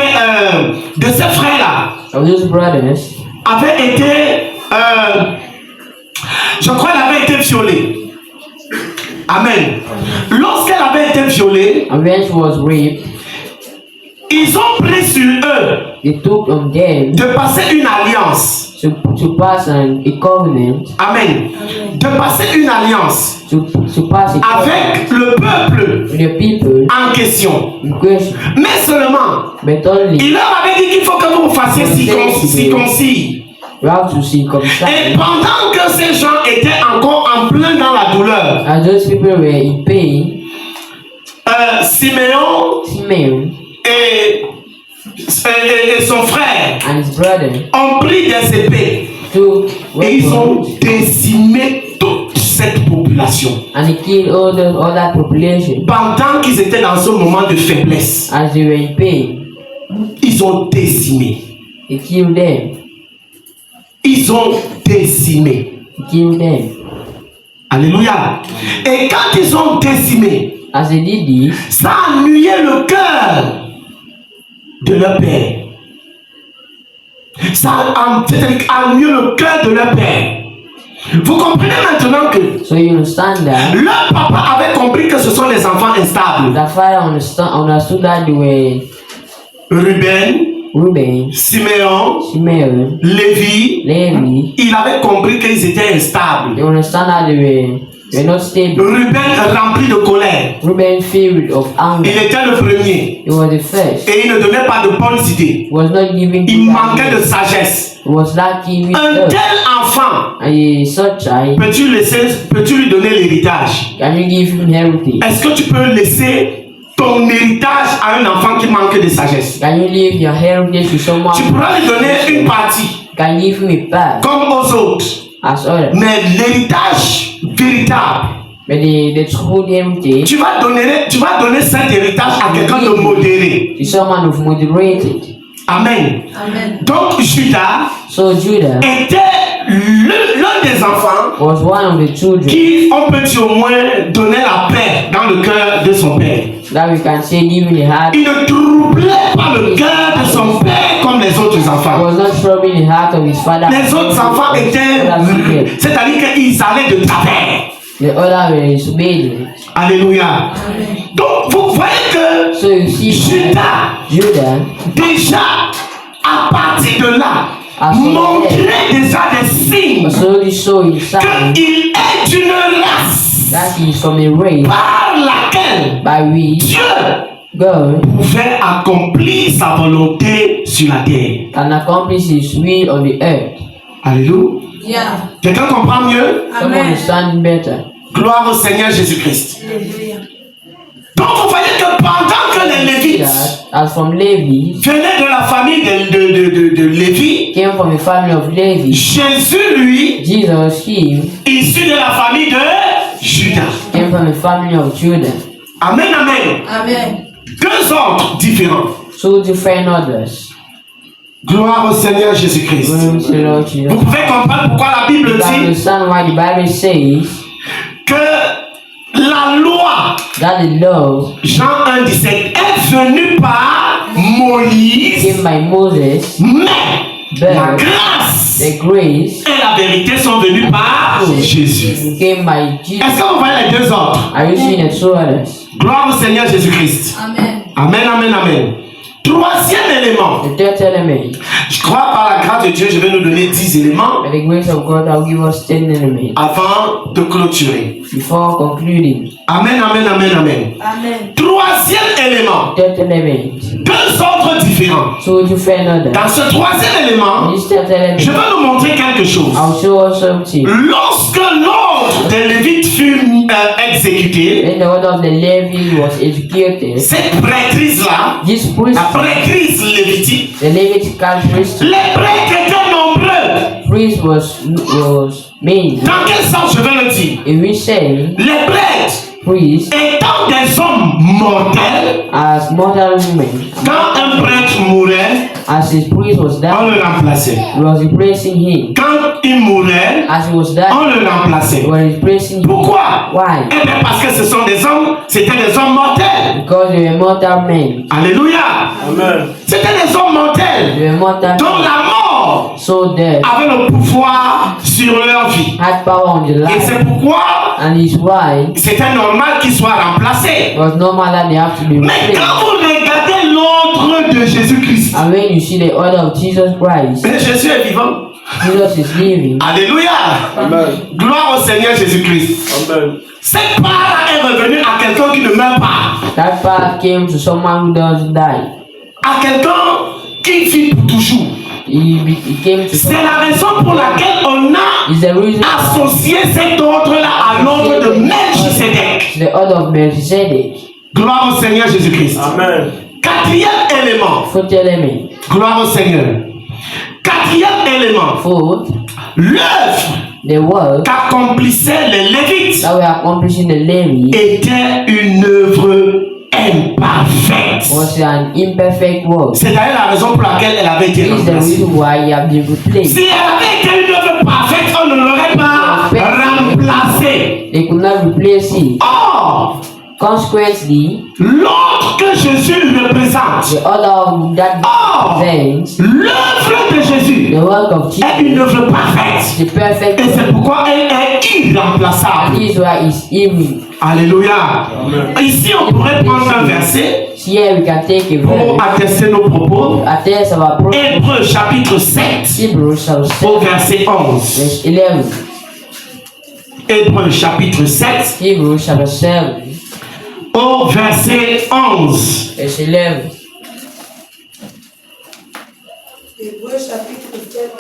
S1: de ces frères-là,
S5: of those brothers,
S1: avaient été, je crois, elle avait été violée. Amen. Lorsqu'elle avait été violée,
S5: and when she was raped,
S1: ils ont pris sur eux
S5: they took on them
S1: de passer une alliance.
S5: to pass a covenant,
S1: Amen. De passer une alliance
S5: to pass a covenant
S1: avec le peuple
S5: with the people
S1: en question.
S5: in question.
S1: Mais seulement,
S5: But only
S1: il leur avait dit qu'il faut que vous fassiez circoncis.
S5: you have to see
S1: Et
S5: circumcised.
S1: pendant que ces gens étaient encore en plein dans la douleur,
S5: As those people were in pain,
S1: Siméon
S5: Simeon
S1: et son frère
S5: and his brother
S1: ont pris des épées
S5: took
S1: et ils ont
S5: weapons
S1: décimé toute cette population.
S5: and they killed all that population.
S1: Pendant qu'ils étaient dans ce moment de faiblesse,
S5: As they were in pain,
S1: ils ont décimé.
S5: they killed them.
S1: Ils ont décimé.
S5: They killed them.
S1: Alléluia. Et quand ils ont décimé,
S5: As they did this,
S1: ça a ennuyé le cœur de leur père. Ça a ennuyé le cœur de leur père. Vous comprenez maintenant que
S5: so you understand that
S1: leur papa avait compris que ce sont les enfants instables.
S5: the father understood that they were
S1: Ruben,
S5: Reuben,
S1: Siméon,
S5: Simeon,
S1: Lévi,
S5: Levi,
S1: il avait compris qu'ils étaient instables.
S5: they understand that they were not stable.
S1: Ruben rempli de colère.
S5: Reuben filled of
S1: Il
S5: anger.
S1: était le premier.
S5: He was the first.
S1: Et il ne donnait pas de bonnes idées.
S5: He was not giving
S1: Il
S5: good
S1: manquait de
S5: ideas.
S1: sagesse.
S5: He was lacking
S1: Un
S5: wisdom.
S1: tel enfant,
S5: And such child,
S1: peux-tu lui donner l'héritage?
S5: can you give him heritage?
S1: Est-ce que tu peux laisser ton héritage à un enfant qui manque de sagesse?
S5: Can you leave your heritage to someone?
S1: Tu pourras lui donner une partie,
S5: Can you give him a part
S1: comme aux autres.
S5: as others?
S1: Mais l'héritage véritable,
S5: But the true heritage
S1: tu vas donner cet héritage à quelqu'un de modéré.
S5: to someone of moderated.
S1: Amen. Donc Judas
S5: So Judah
S1: était l'un des enfants
S5: was one of the children
S1: qui, on peut dire au moins, donnait la paix dans le cœur de son père.
S5: that we can say given the heart.
S1: Il ne troublait pas le cœur de son père comme les autres
S5: He
S1: enfants.
S5: was not troubling the heart of his father.
S1: Les autres enfants étaient, c'est-à-dire qu'ils allaient de travers.
S5: The other were disobedient.
S1: Alléluia. Donc vous voyez que
S5: So you see, Judah,
S1: déjà, à partir de là, montrait déjà des signes
S5: was already showing signs
S1: qu'il est d'une race
S5: that he is from a race
S1: par laquelle
S5: by which
S1: Dieu
S5: God
S1: pouvait accomplir sa volonté sur la terre.
S5: can accomplish his will on the earth.
S1: Alléluia. Quelqu'un comprend mieux?
S5: Some understand better.
S1: Gloire au Seigneur Jésus-Christ. Donc vous voyez que pendant que les Lévites
S5: That as from Levi
S1: venaient de la famille de Lévi,
S5: came from the family of Levi,
S1: Jésus, lui,
S5: Jesus him
S1: issu de la famille de Judas.
S5: came from the family of Judah.
S1: Amen, amen. Deux ordres différents.
S5: Two different others.
S1: Gloire au Seigneur Jésus-Christ.
S5: Glory to the Lord Jesus.
S1: Vous pouvez comprendre pourquoi la Bible
S5: You can
S1: dit
S5: understand why the Bible says
S1: que la loi,
S5: that the law
S1: Jean 1,17, est venue par Moïse,
S5: came by Moses,
S1: mais la grâce
S5: the grace
S1: et la vérité sont venues par Jésus.
S5: came by Jesus.
S1: Est-ce que vous voyez les deux ordres?
S5: Are you seeing the two others?
S1: Gloire au Seigneur Jésus-Christ. Amen, amen, amen. Troisième élément.
S5: The third element,
S1: Je crois par la grâce de Dieu, je vais nous donner 10 éléments
S5: by the grace of God, I'll give us 10 elements
S1: avant de clôturer.
S5: before concluding.
S1: Amen, amen, amen, amen. Troisième élément.
S5: Third element,
S1: Deux ordres différents.
S5: two different others.
S1: Dans ce troisième élément,
S5: This third element,
S1: je vais nous montrer quelque chose.
S5: I'll show us something.
S1: Lorsque l'ordre des Lévites fut exécuté,
S5: When the order of the Levi was executed,
S1: cette prêtrise-là,
S5: this priest,
S1: la prêtrise lévitique,
S5: the Levitical priest,
S1: les prêtres étaient nombreux.
S5: priest was made.
S1: Dans quel sens je vais le dire?
S5: If we say
S1: Les prêtres
S5: priest
S1: étant des hommes mortels,
S5: as mortal women,
S1: quand un prêtre mourait,
S5: as his priest was
S1: on
S5: dying,
S1: le remplaçait.
S5: he was replacing him.
S1: Quand il mourait,
S5: As he was
S1: on
S5: dying,
S1: le remplaçait.
S5: he was replacing him.
S1: Pourquoi?
S5: Why?
S1: Eh bien parce que ce sont des hommes, c'était des hommes mortels.
S5: Because they were mortal men.
S1: Alléluia.
S3: Amen.
S1: C'était des hommes mortels
S5: They were mortal
S1: dont
S5: men.
S1: la mort
S5: So death
S1: avait le pouvoir sur leur vie.
S5: had power on the
S1: Et
S5: life.
S1: c'est pourquoi
S5: And his wife,
S1: c'était normal qu'ils soient remplacés.
S5: it was normal that they have to be
S1: Mais
S5: replaced.
S1: quand vous regardez l'ordre de Jésus-Christ,
S5: And when you see the order of Jesus Christ,
S1: mais Jésus est vivant.
S5: Jesus is living.
S1: Alléluia.
S3: Amen.
S1: Gloire au Seigneur Jésus-Christ.
S3: Amen.
S1: Cette part est revenue à quelqu'un qui ne meurt pas.
S5: That part came to someone who doesn't die.
S1: À quelqu'un qui vit pour toujours.
S5: He came to
S1: C'est
S5: someone.
S1: la raison pour laquelle on a
S5: Is the reason
S1: associé cet ordre-là à l'ordre de Melchisedec.
S5: the order of Melchizedek.
S1: Gloire au Seigneur Jésus-Christ.
S3: Amen.
S1: Quatrième élément.
S5: Fourth element.
S1: Gloire au Seigneur. Quatrième élément.
S5: Fourth,
S1: L'œuvre
S5: the work
S1: qu'accomplissaient les Lévites
S5: that were accomplishing the Levi
S1: était une œuvre imparfaite.
S5: was an imperfect work.
S1: C'est d'ailleurs la raison pour laquelle elle avait été
S5: This is the
S1: remplacée.
S5: reason why he have been replaced.
S1: Si elle avait été une œuvre parfaite, on ne l'aurait pas remplacée.
S5: They could not replace it.
S1: Or,
S5: Consequently,
S1: l'ordre que Jésus représente,
S5: the order of that
S1: or
S5: represents
S1: l'œuvre de Jésus
S5: the work of
S1: est une
S5: Jesus,
S1: œuvre parfaite.
S5: the perfect
S1: Et c'est
S5: work.
S1: pourquoi elle est
S5: And
S1: irremplaçable.
S5: this is why it's
S1: Alléluia. Ici, on pourrait prendre un verset
S5: Here we can take a
S1: pour
S5: verse.
S1: attester nos propos.
S5: Attest our prophet.
S1: Hébreux chapitre 7
S5: Hebrews chapter
S1: au
S5: 7,
S1: verset 11.
S5: verse 11.
S1: Hébreux chapitre 7
S5: Hebrews chapter 7,
S1: au verset 11.
S5: verse 11.
S4: Hébreux chapitre 7,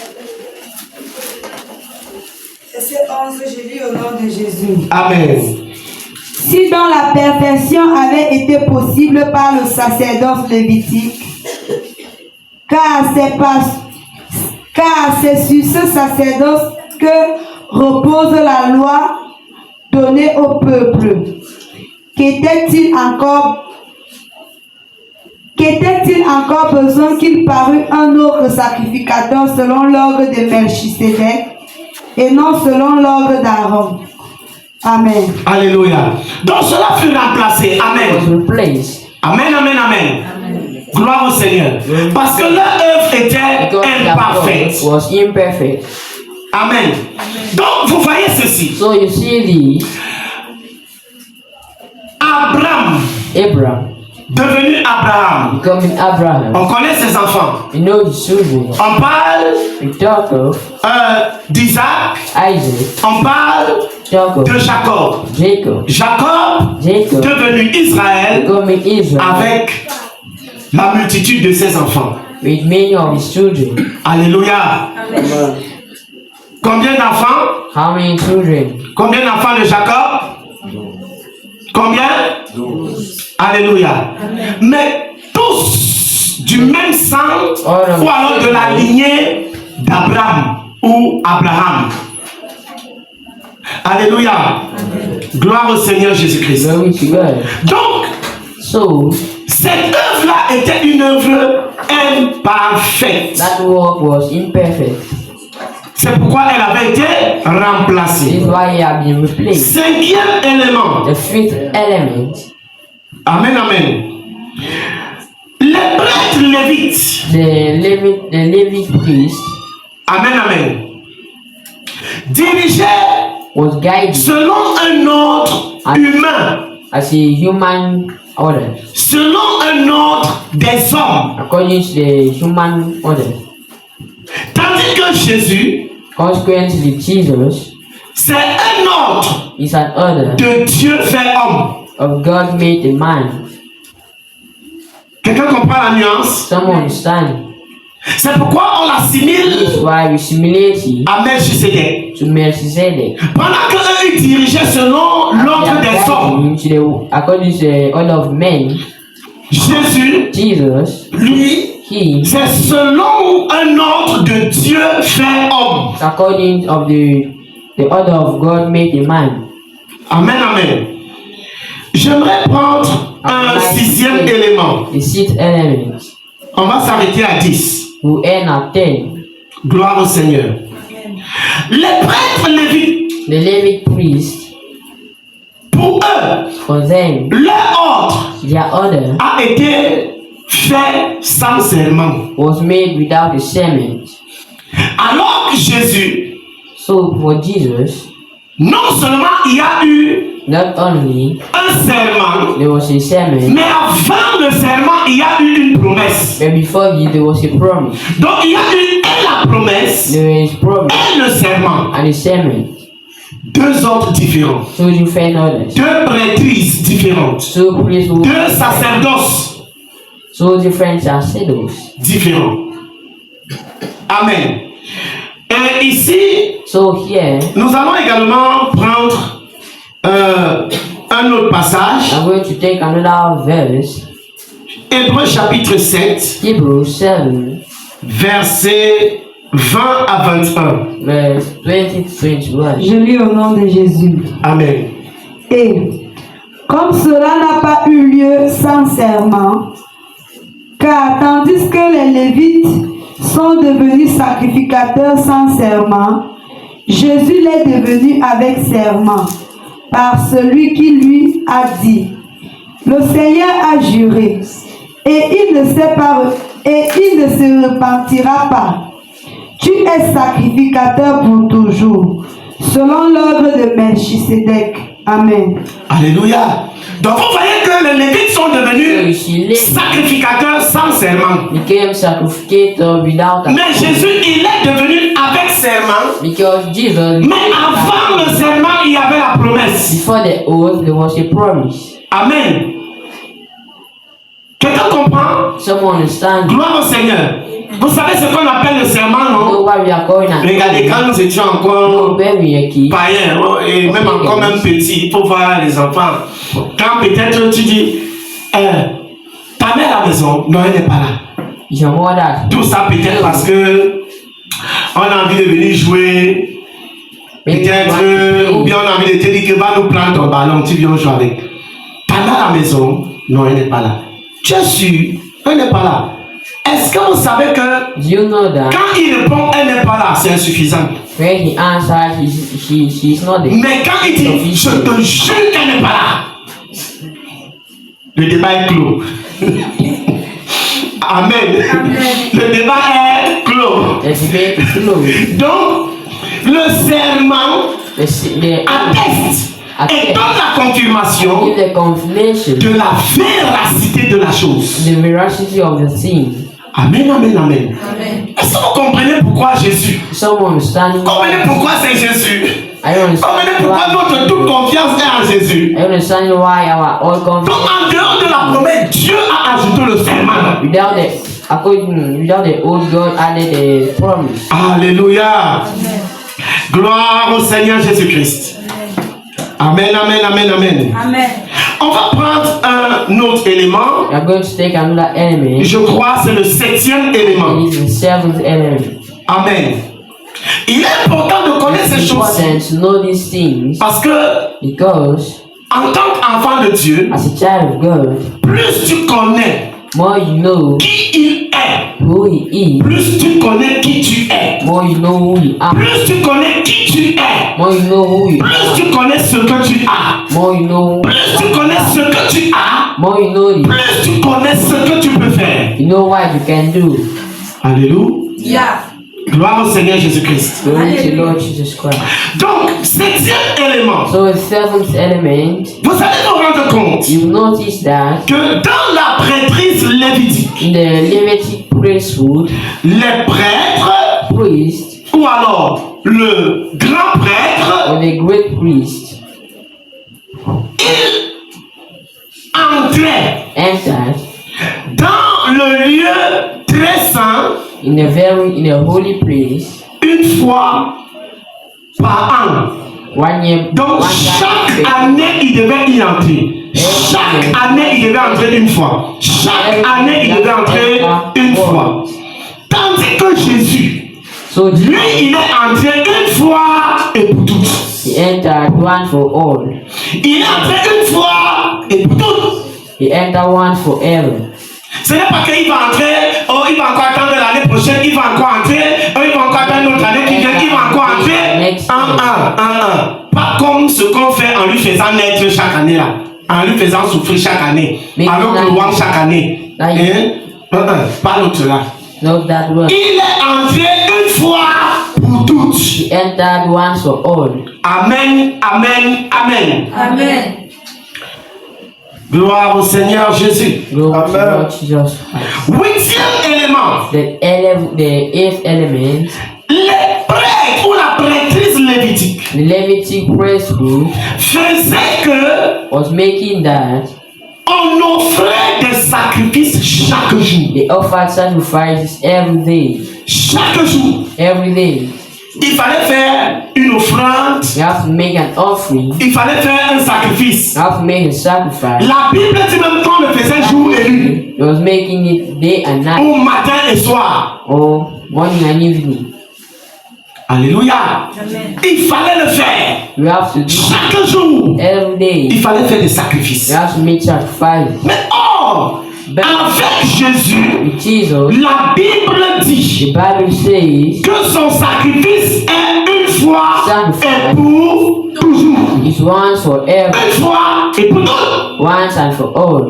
S4: verset 11, je lis au nom de Jésus.
S1: Amen.
S4: Si dans la perfection avait été possible par le sacerdoce lévitique, car c'est sur ce sacerdoce que repose la loi donnée au peuple. Qu'était-il encore besoin qu'il parût un autre sacrificateur selon l'ordre de Melchisédek et non selon l'ordre d'Aaron? Amen.
S1: Alléluia. Donc cela fut remplacé.
S5: Was
S1: Amen.
S5: replaced
S1: Amen, amen, amen. Gloire au Seigneur. Parce que leur œuvre était
S5: because their
S1: imparfaite.
S5: work was imperfect.
S1: Amen. Donc vous voyez ceci.
S5: So you see
S1: Abraham,
S5: Abraham
S1: devenu Abraham.
S5: becoming Abraham.
S1: On connaît ses enfants.
S5: You know his children.
S1: On parle
S5: We talk of
S1: d'Isaac.
S5: Isaac,
S1: On parle
S5: talk of
S1: de Jacob.
S5: Jacob.
S1: Jacob
S5: Jacob
S1: devenu Israël
S5: becoming Israel
S1: avec la multitude de ses enfants.
S5: with many of his children.
S1: Alléluia. Combien d'enfants?
S5: How many children?
S1: Combien d'enfants de Jacob? Combien? 12. Alléluia. Mais tous du même sang ou alors de la lignée d'Abraham ou Abraham. Alléluia. Gloire au Seigneur Jésus-Christ.
S5: Glory to God.
S1: Donc,
S5: So
S1: cette œuvre-là était une œuvre imparfaite.
S5: that work was imperfect.
S1: C'est pourquoi elle avait été
S5: This
S1: remplacée.
S5: is why he had been replaced.
S1: Cinquième élément.
S5: The fifth element,
S1: Amen, amen. Les prêtres lévites.
S5: the Levite priest,
S1: Amen, amen. Dirigeaient
S5: was guided
S1: selon un ordre humain.
S5: as a human order,
S1: Selon un ordre des hommes.
S5: according to the human order.
S1: Tandis que Jésus,
S5: Consequently, Jesus
S1: c'est un ordre
S5: is an order
S1: de Dieu fait homme.
S5: of God made a man.
S1: Quelqu'un comprend la nuance?
S5: Someone understand?
S1: C'est pourquoi on
S5: This
S1: l'assimile
S5: is why we simulate it
S1: à Melchisédek.
S5: to Melchizedek.
S1: Pendant qu'eux, ils dirigeaient selon l'ordre des hommes,
S5: According to the order of men,
S1: Jésus,
S5: Jesus,
S1: lui,
S5: he,
S1: c'est selon un ordre de Dieu fait homme.
S5: according of the order of God made a man.
S1: Amen, amen. J'aimerais prendre un sixième élément.
S5: The sixth element,
S1: On va s'arrêter à 10.
S5: who end at 10.
S1: Gloire au Seigneur. Les prêtres lévites,
S5: The Levite priest,
S1: pour eux,
S5: for them,
S1: leur ordre
S5: their order
S1: a été fait sans serment.
S5: was made without a serment.
S1: Alors que Jésus,
S5: So for Jesus,
S1: non seulement il y a eu
S5: not only
S1: un serment,
S5: there was a serment,
S1: mais avant le serment, il y a eu une promesse.
S5: but before it there was a promise.
S1: Donc il y a eu et la promesse
S5: There is promise
S1: et le serment.
S5: and a serment.
S1: Deux ordres différents.
S5: Two different orders.
S1: Deux prêtrises différentes.
S5: Two priests,
S1: Deux sacerdoces
S5: two different sacerdotes.
S1: différents. Amen. Et ici,
S5: So here,
S1: nous allons également prendre un autre passage.
S5: I'm going to take another verse.
S1: Hébreux chapitre 7,
S5: Hebrews 7,
S1: versets 20 à 21.
S5: verse 20 to 21.
S4: Je lis au nom de Jésus.
S1: Amen.
S4: Et comme cela n'a pas eu lieu sans serment, car tandis que les Lévites sont devenus sacrificateurs sans serment, Jésus l'est devenu avec serment, par celui qui lui a dit, le Seigneur a juré, et il ne se repentira pas. Tu es sacrificateur pour toujours, selon l'ordre de Melchisédek. Amen.
S1: Alléluia. Donc vous voyez que les Lévites sont devenus sacrificateurs sans serment.
S5: Became sacrificator without a
S1: Mais Jésus, il est devenu avec serment.
S5: because Jesus.
S1: Mais avant le serment, il y avait la promesse.
S5: Before the oath, there was a promise.
S1: Amen. Quelqu'un comprend?
S5: Someone understand?
S1: Gloire au Seigneur. Vous savez ce qu'on appelle le serment,
S5: Know
S1: non?
S5: what we are going at?
S1: Regardez, quand nous étions encore
S5: When we are kids,
S1: païens, et même encore même petits, il faut voir les enfants. Quand peut-être tu dis, ta mère à la maison, non, elle n'est pas là.
S5: your mother.
S1: Tout ça peut-être parce que on a envie de venir jouer. Peut-être, ou bien on a envie de te dire que va nous prendre ton ballon, tu viens jouer avec. Ta mère à la maison, non, elle n'est pas là. Tu es sûr, elle n'est pas là. Est-ce que vous savez que
S5: Do you know that
S1: quand il répond, elle n'est pas là, c'est insuffisant.
S5: when he answers, she's not the.
S1: Mais quand il dit, je te jure qu'elle n'est pas là, le débat est clos. Amen. Le débat est clos.
S5: The debate is closed.
S1: Donc, le serment
S5: The
S1: atteste et donne la confirmation
S5: give the confirmation,
S1: de la véracité de la chose.
S5: the veracity of the thing.
S1: Amen, amen, amen. Est-ce que vous comprenez pourquoi Jésus?
S5: Someone standing.
S1: Comprenez pourquoi c'est Jésus?
S5: I don't
S1: Comprenez
S5: understand
S1: pourquoi
S5: why.
S1: notre toute confiance est en Jésus?
S5: I don't understand why our all
S1: Donc,
S5: confidence
S1: en dehors de la promesse, Dieu a ajouté le serment.
S5: without the old God added the promise.
S1: Alléluia. Gloire au Seigneur Jésus-Christ. Amen, amen, amen, amen.
S4: Amen.
S1: On va prendre un autre élément.
S5: We are going to take another element.
S1: Je crois que c'est le 7e élément.
S5: It is the seventh element.
S1: Amen. Il est important de connaître ces
S5: It's
S1: choses
S5: important to know these things
S1: parce que
S5: because
S1: en tant qu'enfant de Dieu,
S5: as a child of God,
S1: plus tu connais
S5: more you know
S1: qui il est,
S5: who he is,
S1: plus tu connais qui tu es.
S5: more you know who you are,
S1: Plus tu connais qui tu es,
S5: more you know who you
S1: plus
S5: are,
S1: tu connais ce que tu as.
S5: more you know,
S1: Plus tu connais ce que tu as,
S5: more you know,
S1: plus tu connais ce que tu peux faire.
S5: you know what you can do.
S1: Alléluia. Gloire au Seigneur Jésus-Christ.
S5: Glory to Lord Jesus Christ.
S1: Donc, 7e élément.
S5: So the seventh element,
S1: Vous allez vous rendre compte
S5: you notice that
S1: que dans la prêtrise lévitique,
S5: in the Levitic priesthood,
S1: les prêtres,
S5: priest
S1: ou alors le grand prêtre,
S5: or the great priest
S1: il entrait
S5: entered
S1: dans le lieu très saint
S5: in a holy place
S1: une fois par an.
S5: 1 year.
S1: Donc, chaque année, il devait y entrer. Chaque année, il devait entrer une fois. Chaque année, il devait entrer une fois. Tandis que Jésus,
S5: So
S1: lui, il est entré une fois et pour toutes.
S5: he entered one for all.
S1: Il est entré une fois et pour toutes.
S5: He entered one forever.
S1: Ce n'est pas qu'il va entrer, oh, il va encore attendre l'année prochaine, il va encore entrer, oh, il va encore attendre une autre année qui vient, il va encore entrer. Pas comme ce qu'on fait en lui faisant naître chaque année là, en lui faisant souffrir chaque année, en le louant chaque année. Pas l'autre là.
S5: Not that one.
S1: Il est entré une fois pour toutes.
S5: He entered once for all.
S1: Amen, amen, amen.
S4: Amen.
S1: Gloire au Seigneur Jésus.
S5: Glory to Lord Jesus Christ.
S1: 8e élément.
S5: The eighth element,
S1: Les prêtres ou la prêtrise lévitique
S5: the Levitic priesthood,
S1: faisait que
S5: was making that
S1: on offrait des sacrifices chaque jour.
S5: they offered sacrifices every day.
S1: Chaque jour.
S5: Every day.
S1: Il fallait faire une offrande.
S5: You have to make an offering.
S1: Il fallait faire un sacrifice.
S5: You have to make a sacrifice.
S1: La Bible dit même qu'on le faisait jour et nuit.
S5: He was making it day and night,
S1: Ou matin et soir.
S5: or morning and evening.
S1: Alléluia. Il fallait le faire.
S5: You have to do
S1: Chaque jour.
S5: every
S1: Il
S5: day.
S1: fallait faire des sacrifices.
S5: You have to make sacrifices.
S1: Mais or, avec Jésus,
S5: With Jesus,
S1: la Bible
S5: the
S1: dit
S5: Bible says
S1: que son sacrifice est une fois et pour toujours.
S5: it's once forever,
S1: Une fois et pour toujours.
S5: once and for all.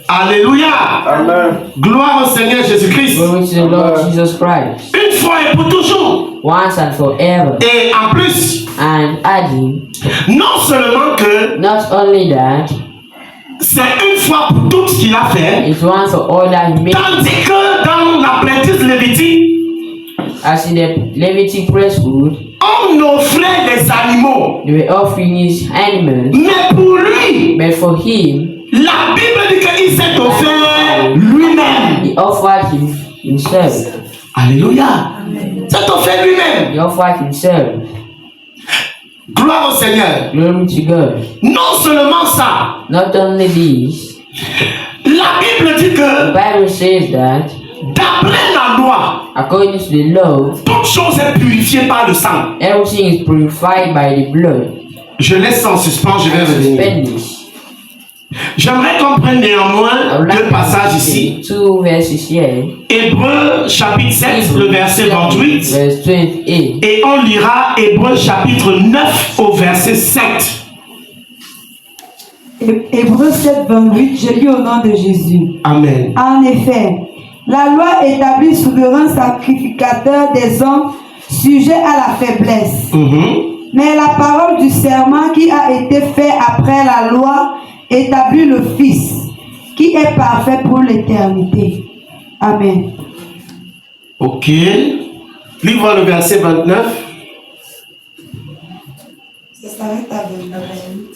S1: Alléluia.
S3: Amen.
S1: Gloire au Seigneur Jésus-Christ.
S5: Glory to the Lord Jesus Christ.
S1: Une une fois et pour toujours.
S5: once and forever.
S1: Et en plus,
S5: And adding,
S1: non seulement que
S5: not only that,
S1: c'est une fois pour toutes qu'il a fait,
S5: it's once for all that he made.
S1: tandis que dans la prêtrise lévitique,
S5: As in the Levitic priesthood,
S1: on offrait des animaux.
S5: they were offering his animals,
S1: Mais pour lui,
S5: but for him,
S1: la Bible dit qu'il s'est offert lui-même.
S5: he offered himself.
S1: Alléluia. C'est offert lui-même.
S5: He offered himself.
S1: Gloire au Seigneur.
S5: Glory to God.
S1: Non seulement ça,
S5: Not only this,
S1: la Bible dit
S5: the
S1: que
S5: Bible says that
S1: d'après la loi,
S5: according to the law,
S1: toute chose est purifiée par le sang.
S5: everything is purified by the blood.
S1: Je laisse en suspens, je vais revenir.
S5: Suspend this.
S1: J'aimerais qu'on prenne
S5: I
S1: néanmoins
S5: would like
S1: deux passages ici.
S5: two verses here.
S1: Hébreux chapitre 7, le verset 28.
S5: Verse 28.
S1: Et on lira Hébreux chapitre 9 au verset 7.
S4: Hébreux 7, 28, je lis au nom de Jésus.
S1: Amen.
S4: En effet, la loi établit souverain sacrificateur des hommes sujets à la faiblesse. Mais la parole du serment qui a été fait après la loi établit le Fils, qui est parfait pour l'éternité. Amen.
S1: Ok. Livre le verset 29.
S4: Ça s'arrête à 29.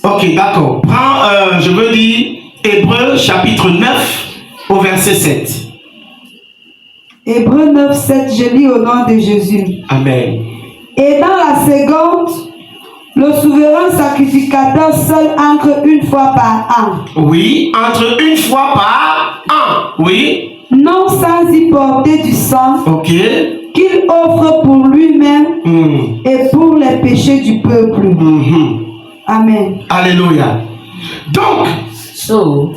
S1: Ok, d'accord. Prends, je veux dire, Hébreux chapitre 9 au verset 7.
S4: Hébreux 9, 7, je lis au nom de Jésus.
S1: Amen.
S4: Et dans la seconde, le souverain sacrificateur seul entre une fois par an,
S1: Oui, entre une fois par an. Oui.
S4: non sans y porter du sang,
S1: Ok.
S4: qu'il offre pour lui-même et pour les péchés du peuple. Amen.
S1: Alléluia. Donc,
S5: So,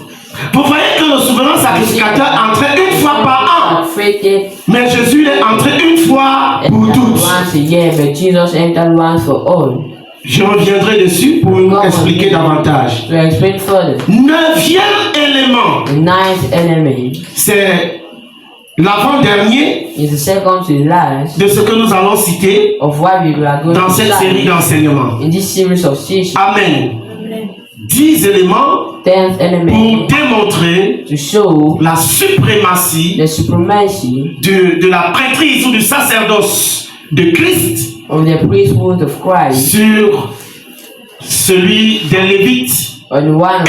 S1: vous voyez que le souverain sacrificateur entrait une fois par an.
S5: faith
S1: Mais Jésus est entré une fois pour toutes.
S5: once a year, but Jesus entered once for all.
S1: Je reviendrai dessus pour vous expliquer davantage.
S5: To explain further,
S1: 9e élément,
S5: the ninth element
S1: c'est l'avant-dernier
S5: is the second to the last
S1: de ce que nous allons citer
S5: of what we are going
S1: dans
S5: to
S1: cette série
S5: study
S1: d'enseignements.
S5: in this series of six.
S1: Amen. 10 éléments
S5: 10th
S1: pour
S5: element
S1: démontrer
S5: to show
S1: la suprématie
S5: the supremacy
S1: de la prêtrise ou du sacerdoce de Christ
S5: of the priesthood of Christ
S1: sur celui des Lévites
S5: on the one of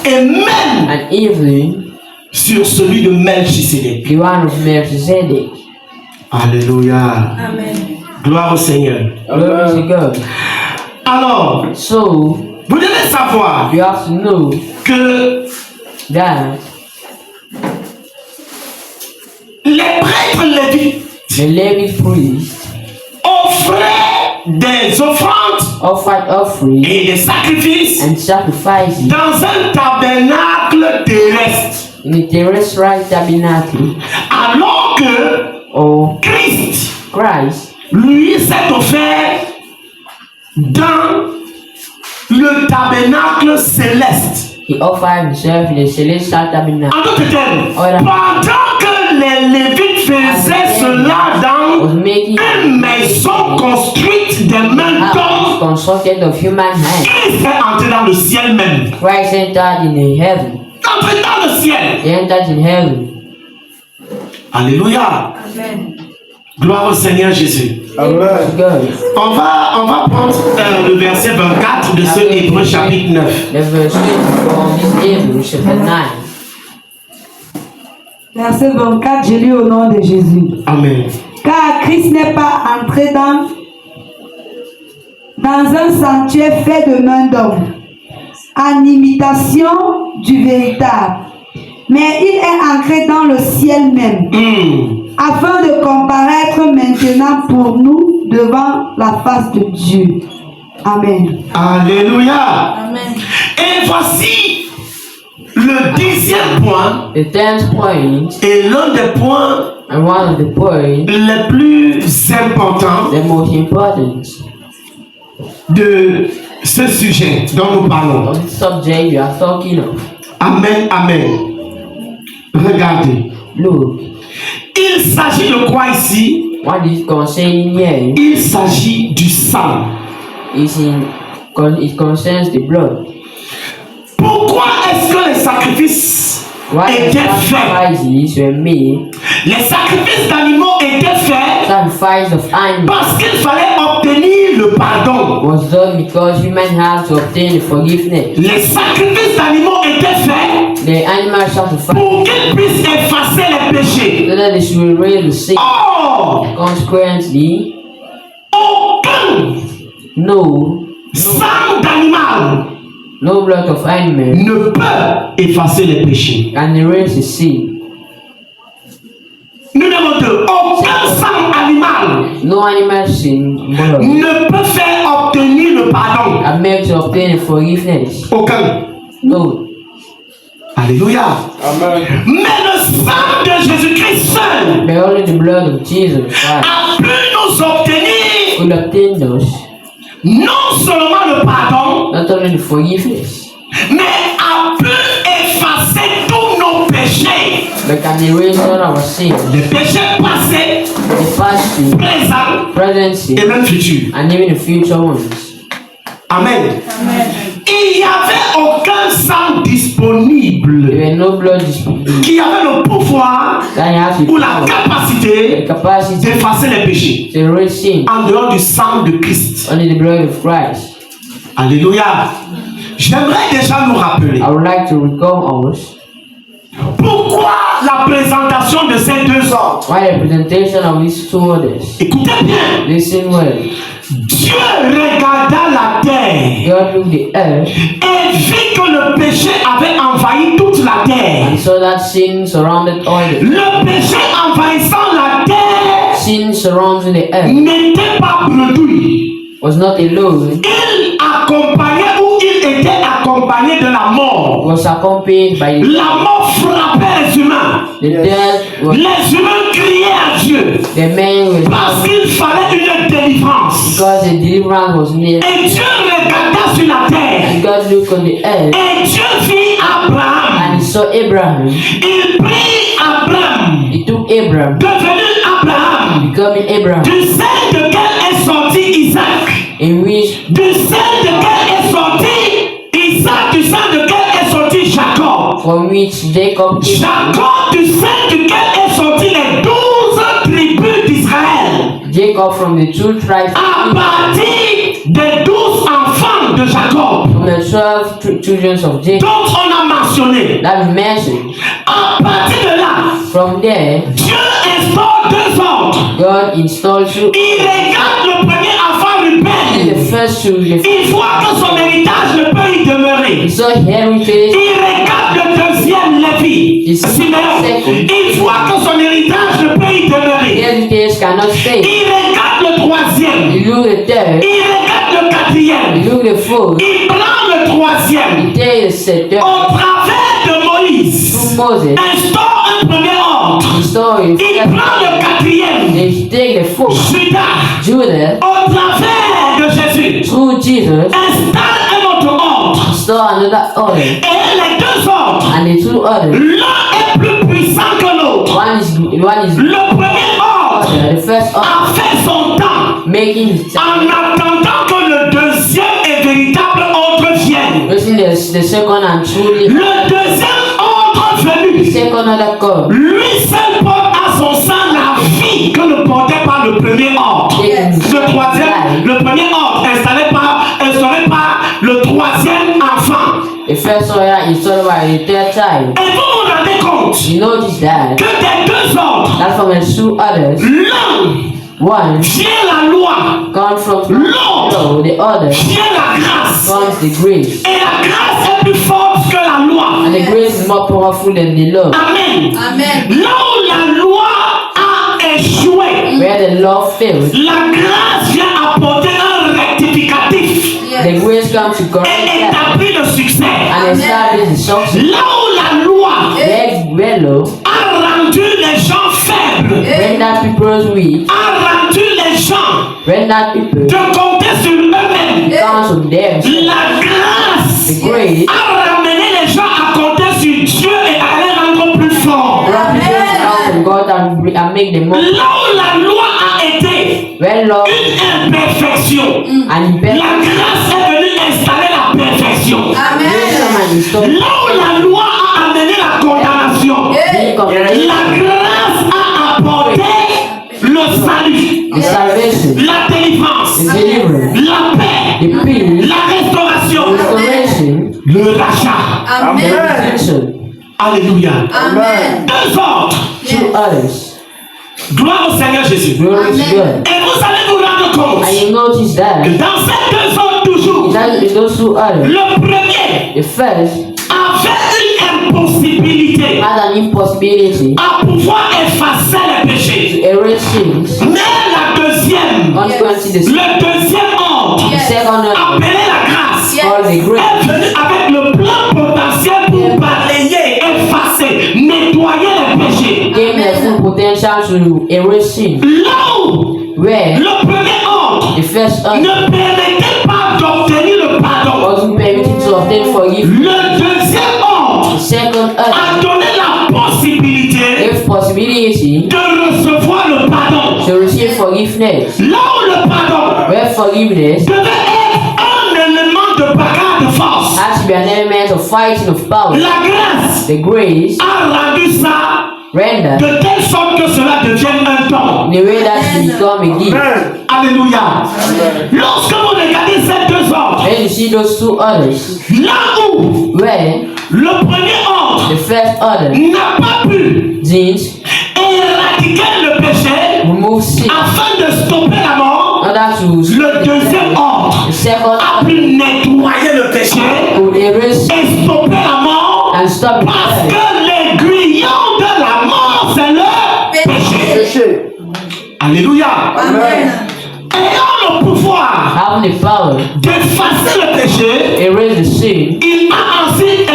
S1: et même
S5: and even
S1: sur celui de Melchisédek.
S5: the one of Melchizedek.
S1: Alléluia. Gloire au Seigneur.
S5: Glory to God.
S1: Alors,
S5: So
S1: vous devez savoir
S5: you have to know
S1: que
S5: that
S1: les prêtres lévites
S5: the Levite priest
S1: offraient des offrandes
S5: offered offering
S1: et des sacrifices
S5: and sacrifices
S1: dans un tabernacle terrestre,
S5: in the terrestrial tabernacle
S1: alors que
S5: of
S1: Christ,
S5: Christ,
S1: lui, s'est offert dans le tabernacle céleste.
S5: he offered himself in the celestial tabernacle.
S1: En d'autres termes,
S5: Voilà.
S1: pendant que les Lévites faisaient cela dans
S5: Was making
S1: une maison construite des mains
S5: house
S1: d'hommes,
S5: constructed of human hands.
S1: il fait entrer dans le ciel même.
S5: Christ entered in the heaven.
S1: Entrer dans le ciel.
S5: He entered in heaven.
S1: Alléluia. Gloire au Seigneur Jésus.
S3: Amen.
S5: God.
S1: On va prendre le verset 24 de ce Hébreux chapitre 9.
S5: The verse 24 is Hebrews chapter 9.
S4: Verset 24, je lis au nom de Jésus.
S1: Amen.
S4: Car Christ n'est pas entré dans un sanctuaire fait de main d'homme, en imitation du véritable, mais il est entré dans le ciel même, afin de comparaître maintenant pour nous devant la face de Dieu. Amen.
S1: Alléluia.
S4: Amen.
S1: Et voici le 10e point
S5: The 10th point,
S1: et l'un des points
S5: and one of the points,
S1: les plus importants
S5: the most important
S1: de ce sujet dont nous parlons.
S5: of the subject we are talking of.
S1: Amen, amen. Regardez.
S5: Look,
S1: Il s'agit de quoi ici?
S5: What is concerning here
S1: il s'agit du sang.
S5: it concerns the blood.
S1: Pourquoi est-ce que les sacrifices
S5: Why the
S1: étaient faits?
S5: sacrifices were made,
S1: Les sacrifices d'animaux étaient faits
S5: sacrifice of animals
S1: parce qu'il fallait obtenir le pardon.
S5: was done because human have to obtain the forgiveness.
S1: Les sacrifices d'animaux étaient faits
S5: The animal sacrifice
S1: pour qu'ils puissent effacer les péchés.
S5: so that they should erase the sin.
S1: Or,
S5: Consequently,
S1: aucun
S5: no
S1: sang d'animal
S5: blood of animal
S1: ne peut effacer les péchés.
S5: can erase the sin.
S1: Numéro 2, aucun sang animal
S5: No animal sin blood
S1: ne peut faire obtenir le pardon.
S5: can make to obtain the forgiveness.
S1: Aucun.
S5: No.
S1: Alléluia.
S3: Amen.
S1: Mais le sang de Jésus-Christ seul
S5: But only the blood of Jesus Christ
S1: a pu nous obtenir
S5: will obtain us
S1: non seulement le pardon,
S5: not only the forgiveness,
S1: mais a pu effacer tous nos péchés.
S5: but can erase all our sins,
S1: Les péchés passés,
S5: the past sin,
S1: présents
S5: present sin,
S1: et même futurs.
S5: and even the future ones.
S1: Amen. Il n'y avait aucun sang disponible
S5: There were no blood dispensed.
S1: qui avait le pouvoir
S5: That has the
S1: ou la
S5: power, the
S1: capacité
S5: capacity
S1: d'effacer les péchés
S5: to erase sin,
S1: en dehors du sang de Christ.
S5: only the blood of Christ.
S1: Alléluia. J'aimerais déjà nous rappeler
S5: I would like to recall us
S1: pourquoi la présentation de ces deux ordres.
S5: why the presentation of these two orders.
S1: Écoutez bien.
S5: Listen well.
S1: Dieu regarda la terre
S5: God looked the earth
S1: et vit que le péché avait envahi toute la terre.
S5: and saw that sin surrounded all the
S1: Le péché envahissant la terre
S5: sin surrounding the earth
S1: n'était pas bredouille.
S5: was not alone.
S1: Il accompagnait ou il était accompagné de la mort.
S5: Was accompanied by
S1: La mort frappait les humains.
S5: the death. Was
S1: Les humains criaient à Dieu
S5: the man was
S1: parce qu'il fallait une délivrance.
S5: because the deliverance was near.
S1: Et Dieu regarda sur la terre.
S5: And God looked on the earth
S1: Et Dieu vit Abraham.
S5: and he saw Abraham.
S1: Il prit Abraham,
S5: He took Abraham,
S1: devenu Abraham,
S5: becoming Abraham,
S1: du sein de quel est sorti Isaac.
S5: in which
S1: Du sein de quel est sorti Isaac, du sein de quel est sorti Jacob.
S5: from which Jacob came,
S1: Jacob, du sein duquel est sorti les 12 tribus d'Israël.
S5: Jacob from the two tribes,
S1: À partir des 12 enfants de Jacob,
S5: from the 12 children of Jacob
S1: dont on a mentionné.
S5: that we mentioned.
S1: À partir de là,
S5: From there,
S1: Dieu instaure deux ordres.
S5: God installed you
S1: Il regarde le premier enfant
S5: the
S1: rebelle.
S5: first two,
S1: Il voit que son héritage ne peut y
S5: he
S1: demeurer.
S5: saw heritage,
S1: Il regarde le deuxième Lévi, Siméon. Il voit que son héritage ne peut y demeurer.
S5: heritage cannot stay.
S1: Il regarde le troisième.
S5: You look the third,
S1: Il regarde le quatrième.
S5: you look the fourth,
S1: Il prend le troisième.
S5: you take the second.
S1: Au travers de Moïse,
S5: Through Moses,
S1: instaure un premier ordre.
S5: he saw it.
S1: Il prend le quatrième.
S5: They take the fourth.
S1: Judas,
S5: Judah,
S1: au travers de Jésus,
S5: through Jesus,
S1: installe un autre ordre.
S5: saw another order,
S1: Et les deux ordres,
S5: and the two others.
S1: l'un est plus puissant que l'autre.
S5: One is
S1: Le premier ordre
S5: order, the first order,
S1: a fait son temps
S5: making his
S1: en attendant que le deuxième et véritable ordre vienne.
S5: waiting the second and truly
S1: Le deuxième ordre venu,
S5: second order come.
S1: lui seul porte à son sein la vie que ne portait pas le premier ordre. Le troisième, le premier ordre instauré par le troisième enfant.
S5: The first order is sort of by the third child.
S1: Et vous vous rendez compte
S5: You notice that
S1: que des deux ordres,
S5: that from the two others,
S1: l'un
S5: one
S1: vient la loi,
S5: comes from
S1: l'autre
S5: the other
S1: vient la grâce.
S5: comes the grace,
S1: Et la grâce est plus forte que la loi.
S5: and the grace is more powerful than the law.
S1: Amen.
S2: Amen.
S1: Là où la loi a échoué,
S5: Where the law fails,
S1: la grâce vient apporter un rectificatif
S5: the
S2: Yes.
S5: grace comes to correct
S1: et
S5: that
S1: établir le succès.
S5: and establish the success.
S1: Là où la loi
S5: Where law
S1: a rendu les gens faibles,
S5: render people weak,
S1: a rendu les gens
S5: render people
S1: de compter sur eux-mêmes.
S5: comes from them.
S1: La grâce
S5: The grace
S1: a ramené les gens à compter sur Dieu et à les rendre plus forts.
S5: brought people down from God and make them more.
S1: Là où la loi a
S5: When love
S1: une imperfection.
S5: and
S1: La
S5: imperfect,
S1: grâce est venue installer la perfection.
S5: grace and
S1: Là où la loi a amené la condamnation, la grâce a apporté le salut,
S5: the salvation,
S1: la délivrance,
S5: the deliverance,
S1: la paix,
S5: the peace,
S1: la restauration,
S5: restoration,
S1: le rachat.
S5: the redemption
S1: Alléluia.
S3: Amen.
S1: Deux ordres.
S5: to others.
S1: Gloire au Seigneur Jésus.
S5: Glory to God.
S1: Et vous allez vous rendre compte
S5: And you notice
S1: que
S5: that
S1: dans ces deux ordres toujours,
S5: that in those two others,
S1: le premier
S5: the first
S1: avait une impossibilité
S5: had an impossibility
S1: à pouvoir effacer les péchés.
S5: to erase sins.
S1: Mais la deuxième,
S5: Consequently, the
S1: le deuxième ordre,
S5: second order
S1: appelé la grâce,
S5: called the grace
S1: est venu avec le plan potentiel pour balayer, effacer, nettoyer les péchés.
S5: gave the full potential to erase sin.
S1: Là où
S5: Where
S1: le premier ordre
S5: the first order
S1: ne permettait pas d'obtenir le pardon,
S5: wasn't permitted to obtain forgiveness.
S1: le deuxième ordre
S5: The second order
S1: a donné la possibilité
S5: gave possibility
S1: de recevoir le pardon.
S5: to receive forgiveness.
S1: Là où le pardon
S5: Where forgiveness
S1: devait être un élément de bagarre de force,
S5: has to be an element of fighting of power.
S1: la grâce
S5: The grace
S1: a rendu ça
S5: rendered
S1: de telle sorte que cela devienne un don.
S5: in a way that it become a gift.
S3: Amen.
S1: Alléluia. Lorsque vous regardez ces deux ordres,
S5: When you see those two orders,
S1: là où
S5: where
S1: le premier ordre
S5: the first order
S1: n'a pas pu
S5: didn't
S1: éradiquer le péché
S5: remove sin
S1: afin de stopper la mort,
S5: in order to
S1: le deuxième ordre
S5: the second
S1: a
S5: order
S1: pu nettoyer le péché
S5: would erase
S1: et stopper la mort
S5: and stop
S1: parce
S5: the
S1: que l'aiguillon de la mort c'est le péché.
S3: Péché.
S1: Alléluia.
S3: Amen.
S1: Ayant le pouvoir
S5: having the power
S1: d'effacer le péché,
S5: erase the sin.
S1: il a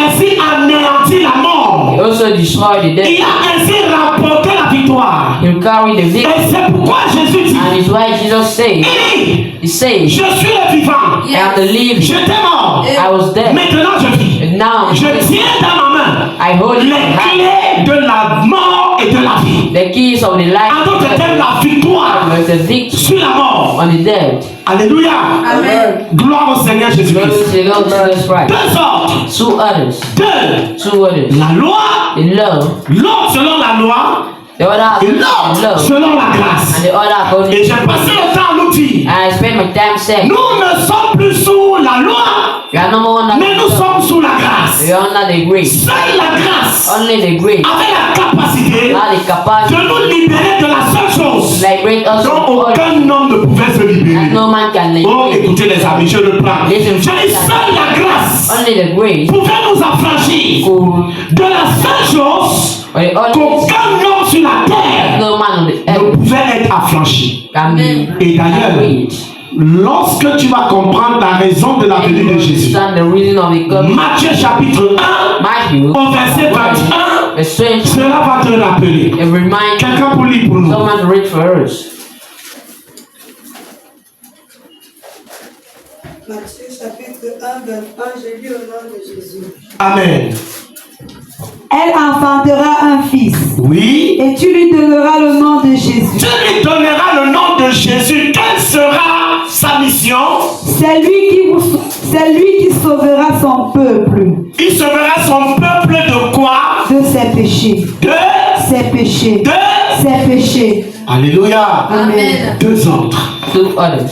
S1: ainsi anéanti la mort.
S5: He also destroy the
S1: Il
S5: death.
S1: a ainsi rapporté la victoire.
S5: He'll carry the
S1: Et
S5: victory.
S1: c'est pourquoi Jésus dit,
S5: And it's why Jesus said,
S1: il dit,
S5: He says,
S1: je suis le vivant.
S5: I am the living.
S1: J'étais mort.
S5: I was dead.
S1: Maintenant je vis.
S5: And now
S1: Je tiens dans ma main
S5: I hold
S1: les
S5: in my hand
S1: clés de la mort et de la vie.
S5: the keys of the
S1: En
S5: life
S1: d'autres termes, la victoire
S5: with the victory
S1: sur la mort.
S5: on the dead.
S1: Alléluia.
S3: Amen.
S1: Gloire au Seigneur
S5: Glory
S1: Jésus-Christ.
S5: to the Lord Jesus Christ.
S1: Deux ordres.
S5: Two others.
S1: Deux.
S5: La
S1: La loi,
S5: love.
S1: l'autre selon la loi,
S5: The other
S1: et l'autre
S5: love.
S1: selon la grâce.
S5: And the other according
S1: Et j'ai passé le temps à nous dire,
S5: I spend my time saying,
S1: nous ne sommes plus sous la loi,
S5: we are no more under
S1: mais nous
S5: the law.
S1: sommes sous la grâce.
S5: We are under the grace.
S1: Seule la grâce
S5: Only the grace
S1: avait la capacité
S5: has the capacity
S1: de nous libérer de la seule chose
S5: to liberate us
S1: dont
S5: from all
S1: aucun homme ne pouvait se libérer.
S5: that no man can
S1: Oh,
S5: liberate.
S1: écoutez les amis, je le prends. Je
S5: Listen,
S1: dis seule la grâce
S5: Only the grace
S1: pouvait nous affranchir
S5: could
S1: de la seule chose
S5: or the only
S1: qu'aucun homme sur la terre
S5: no man on the
S1: ne
S5: earth
S1: pouvait être affranchi.
S5: can be
S1: Et d'ailleurs,
S5: freed.
S1: lorsque tu vas comprendre la raison de la venue de Jésus,
S5: Understand the reason of the coming.
S1: Matthieu chapitre 1,
S5: Matthew,
S1: au verset 21,
S5: a strange
S1: cela va te rappeler.
S5: a remind
S1: Quelqu'un pour lire pour nous.
S5: someone to read for us.
S2: Matthieu chapitre 1, 21, j'ai lu au nom de Jésus.
S1: Amen.
S4: Elle enfantera un fils,
S1: Oui.
S4: et tu lui donneras le nom de Jésus.
S1: Tu lui donneras le nom de Jésus. Quelle sera sa mission?
S4: C'est lui qui sauvera son peuple
S1: Il sauvera son peuple de quoi?
S4: de ses péchés.
S1: De.
S4: Ses péchés. Ses péchés.
S1: Alléluia.
S4: Amen.
S1: Deux autres.
S5: Two others.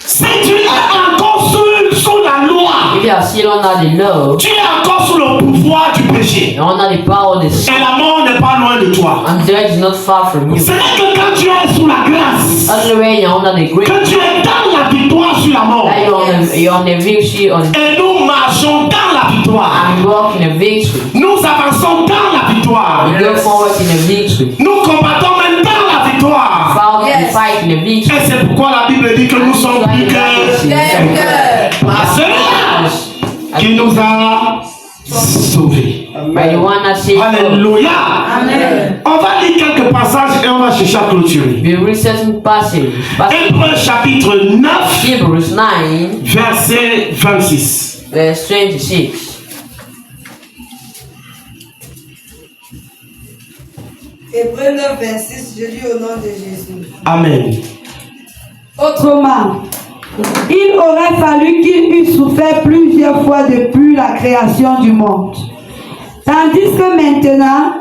S1: Si tu es encore sous la loi,
S5: If you are still under the law,
S1: tu es encore sous le pouvoir du péché.
S5: you're under the power of the sin,
S1: Et la mort n'est pas loin de toi.
S5: and death is not far from you.
S1: Ce n'est que quand tu es sous la grâce,
S5: Only when you're under the grace,
S1: que tu es dans la victoire sur la mort.
S5: that you're on the victory on
S1: Et nous marchons dans la victoire.
S5: and walk in a victory.
S1: Nous avançons dans la victoire.
S5: We go forward in a victory.
S1: Nous combattons même dans la victoire.
S5: We fight in a victory.
S1: Et c'est pourquoi la Bible dit que nous sommes plus que par celui-là qui nous a sauvés.
S5: By the one that saves us.
S1: Alléluia. On va lire quelques passages et on va chercher à clôturer.
S5: We read certain passages.
S1: Hébreux chapitre 9,
S5: Hebrews 9,
S1: verset 26.
S5: verse 26.
S2: Hébreux 9, 26, je lis au nom de Jésus.
S1: Amen.
S4: Autrement, il aurait fallu qu'il eût souffert plusieurs fois depuis la création du monde. Tandis que maintenant,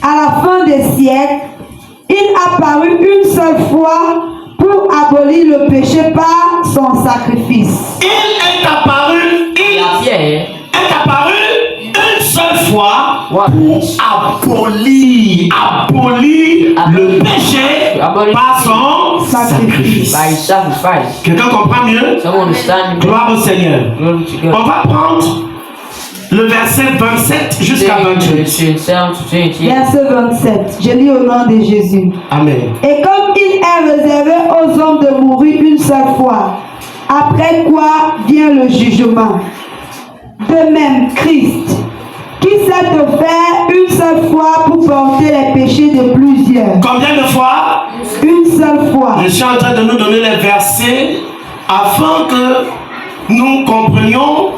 S4: à la fin des siècles, il a paru une seule fois pour abolir le péché par son sacrifice.
S1: Il est apparu, une seule fois pour abolir le péché par son sacrifice.
S5: By sacrifice.
S1: Quelqu'un comprend mieux?
S5: Someone understand?
S1: Gloire au Seigneur.
S5: Glory to
S1: On
S5: God.
S1: va prendre le verset 27 jusqu'à 28.
S4: Verset 27. Je lis au nom de Jésus.
S1: Amen.
S4: Et comme il est réservé aux hommes de mourir une seule fois, après quoi vient le jugement. De même, Christ, qui s'est offert une seule fois pour porter les péchés de plusieurs.
S1: Combien de fois?
S4: Une seule fois.
S1: Je suis en train de nous donner les versets afin que nous comprenions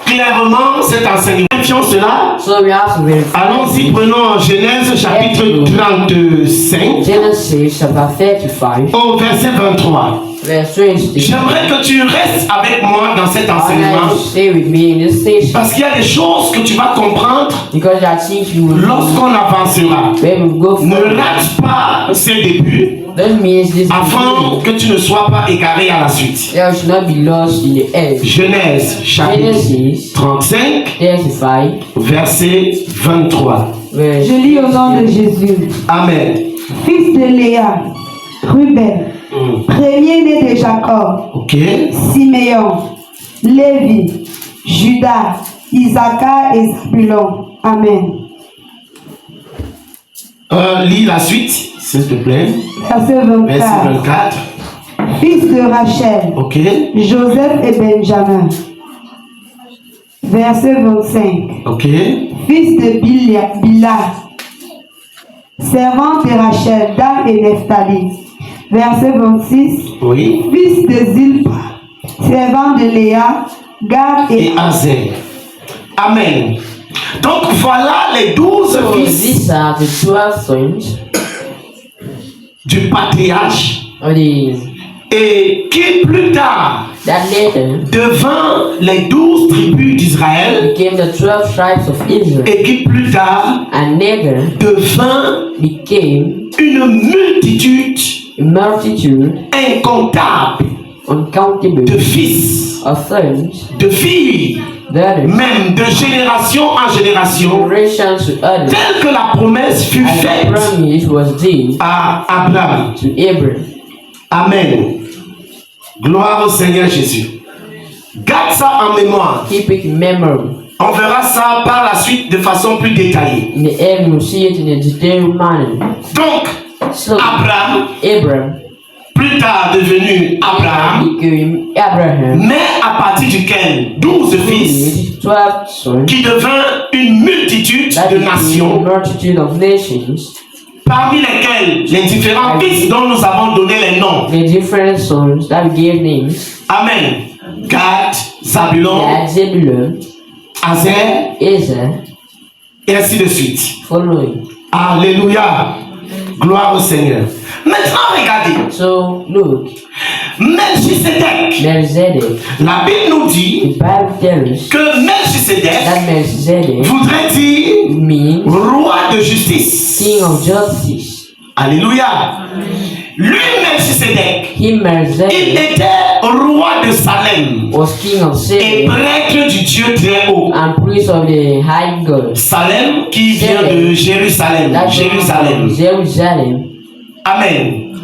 S1: clairement cet enseignement. Vérifions cela.
S5: So we have to verify.
S1: Allons-y, prenons Genèse chapitre 35
S5: Genesis chapter 35,
S1: au verset 23.
S5: verse 20.
S1: J'aimerais que tu restes avec moi dans cet
S5: I want
S1: enseignement
S5: you to stay with me in this station
S1: parce qu'il y a des choses que tu vas comprendre
S5: because I think you will
S1: lorsqu'on avancera.
S5: when we go
S1: Ne
S5: forward.
S1: rate pas ces débuts
S5: That means this
S1: afin que tu ne sois pas égaré à la suite.
S5: there should not be lost in the end.
S1: Genèse chapitre
S5: Genesis
S1: 35
S5: 35,
S1: verset 23.
S5: verse
S4: Je lis au nom de Jésus.
S1: Amen.
S4: Fils de Léa, Ruben, premier-né de Jacob,
S1: Ok.
S4: Siméon, Lévi, Judas, Issachar et Zabulon. Amen.
S1: Lis la suite, s'il te plaît.
S4: Verset
S1: Verset
S4: 24.
S1: 24.
S4: Fils de Rachel,
S1: Ok.
S4: Joseph et Benjamin. Verset 25.
S1: Ok.
S4: Fils de Bila, servante de Rachel, Dan et Nephtali. Verset 26.
S1: Oui.
S4: Fils de Zilpa, servant de Léa, Gad et
S1: Et Azer. Amen. Donc voilà les 12
S5: So
S1: fils
S5: these are the 12 sons
S1: du patriarche
S5: of the
S1: et qui plus tard
S5: that later
S1: devint les 12 tribus d'Israël
S5: became the 12 tribes of Israel
S1: et qui plus tard
S5: and later
S1: devint
S5: became
S1: une multitude
S5: a multitude
S1: incontable
S5: uncountable
S1: de fils,
S5: of sons,
S1: de filles,
S5: daughters,
S1: même de génération en génération,
S5: generations to others,
S1: telle que la promesse fut
S5: and the
S1: faite
S5: promise was given
S1: à Abraham.
S5: to Abraham.
S1: Amen. Gloire au Seigneur Jésus. Garde ça en mémoire.
S5: Keep it in memory.
S1: On verra ça par la suite de façon plus détaillée.
S5: In the end, we'll see it in a detailed manner.
S1: Donc,
S5: So,
S1: Abraham,
S5: Abraham
S1: plus tard devenu Abraham,
S5: became Abraham,
S1: mais à partir duquel 12 fils,
S5: with 12 sons,
S1: qui devint une multitude
S5: that
S1: de
S5: became a
S1: nations,
S5: multitude of nations,
S1: parmi lesquels les différents fils dont nous avons donné les noms.
S5: the different sons that we gave names,
S1: Amen. Gad, Zabulon,
S5: Gad, Zebulun,
S1: Azer,
S5: Ezer,
S1: et ainsi de suite.
S5: following.
S1: Alléluia. Gloire au Seigneur. Maintenant, regardez.
S5: So, look,
S1: Melchisedec.
S5: Melchizedek,
S1: La Bible nous dit
S5: the Bible tells us
S1: que Melchisedec
S5: that Melchizedek
S1: voudrait dire
S5: means
S1: roi de justice.
S5: king of justice.
S1: Alléluia. Lui, Melchisedec,
S5: He,
S1: il
S5: Melchizedek,
S1: était roi de Salem
S5: was king of
S1: et
S5: Salem
S1: prêtre du Dieu très haut.
S5: and priest of the high God.
S1: Salem qui vient de Jérusalem.
S5: That's
S1: Jérusalem.
S5: Jerusalem.
S1: Amen.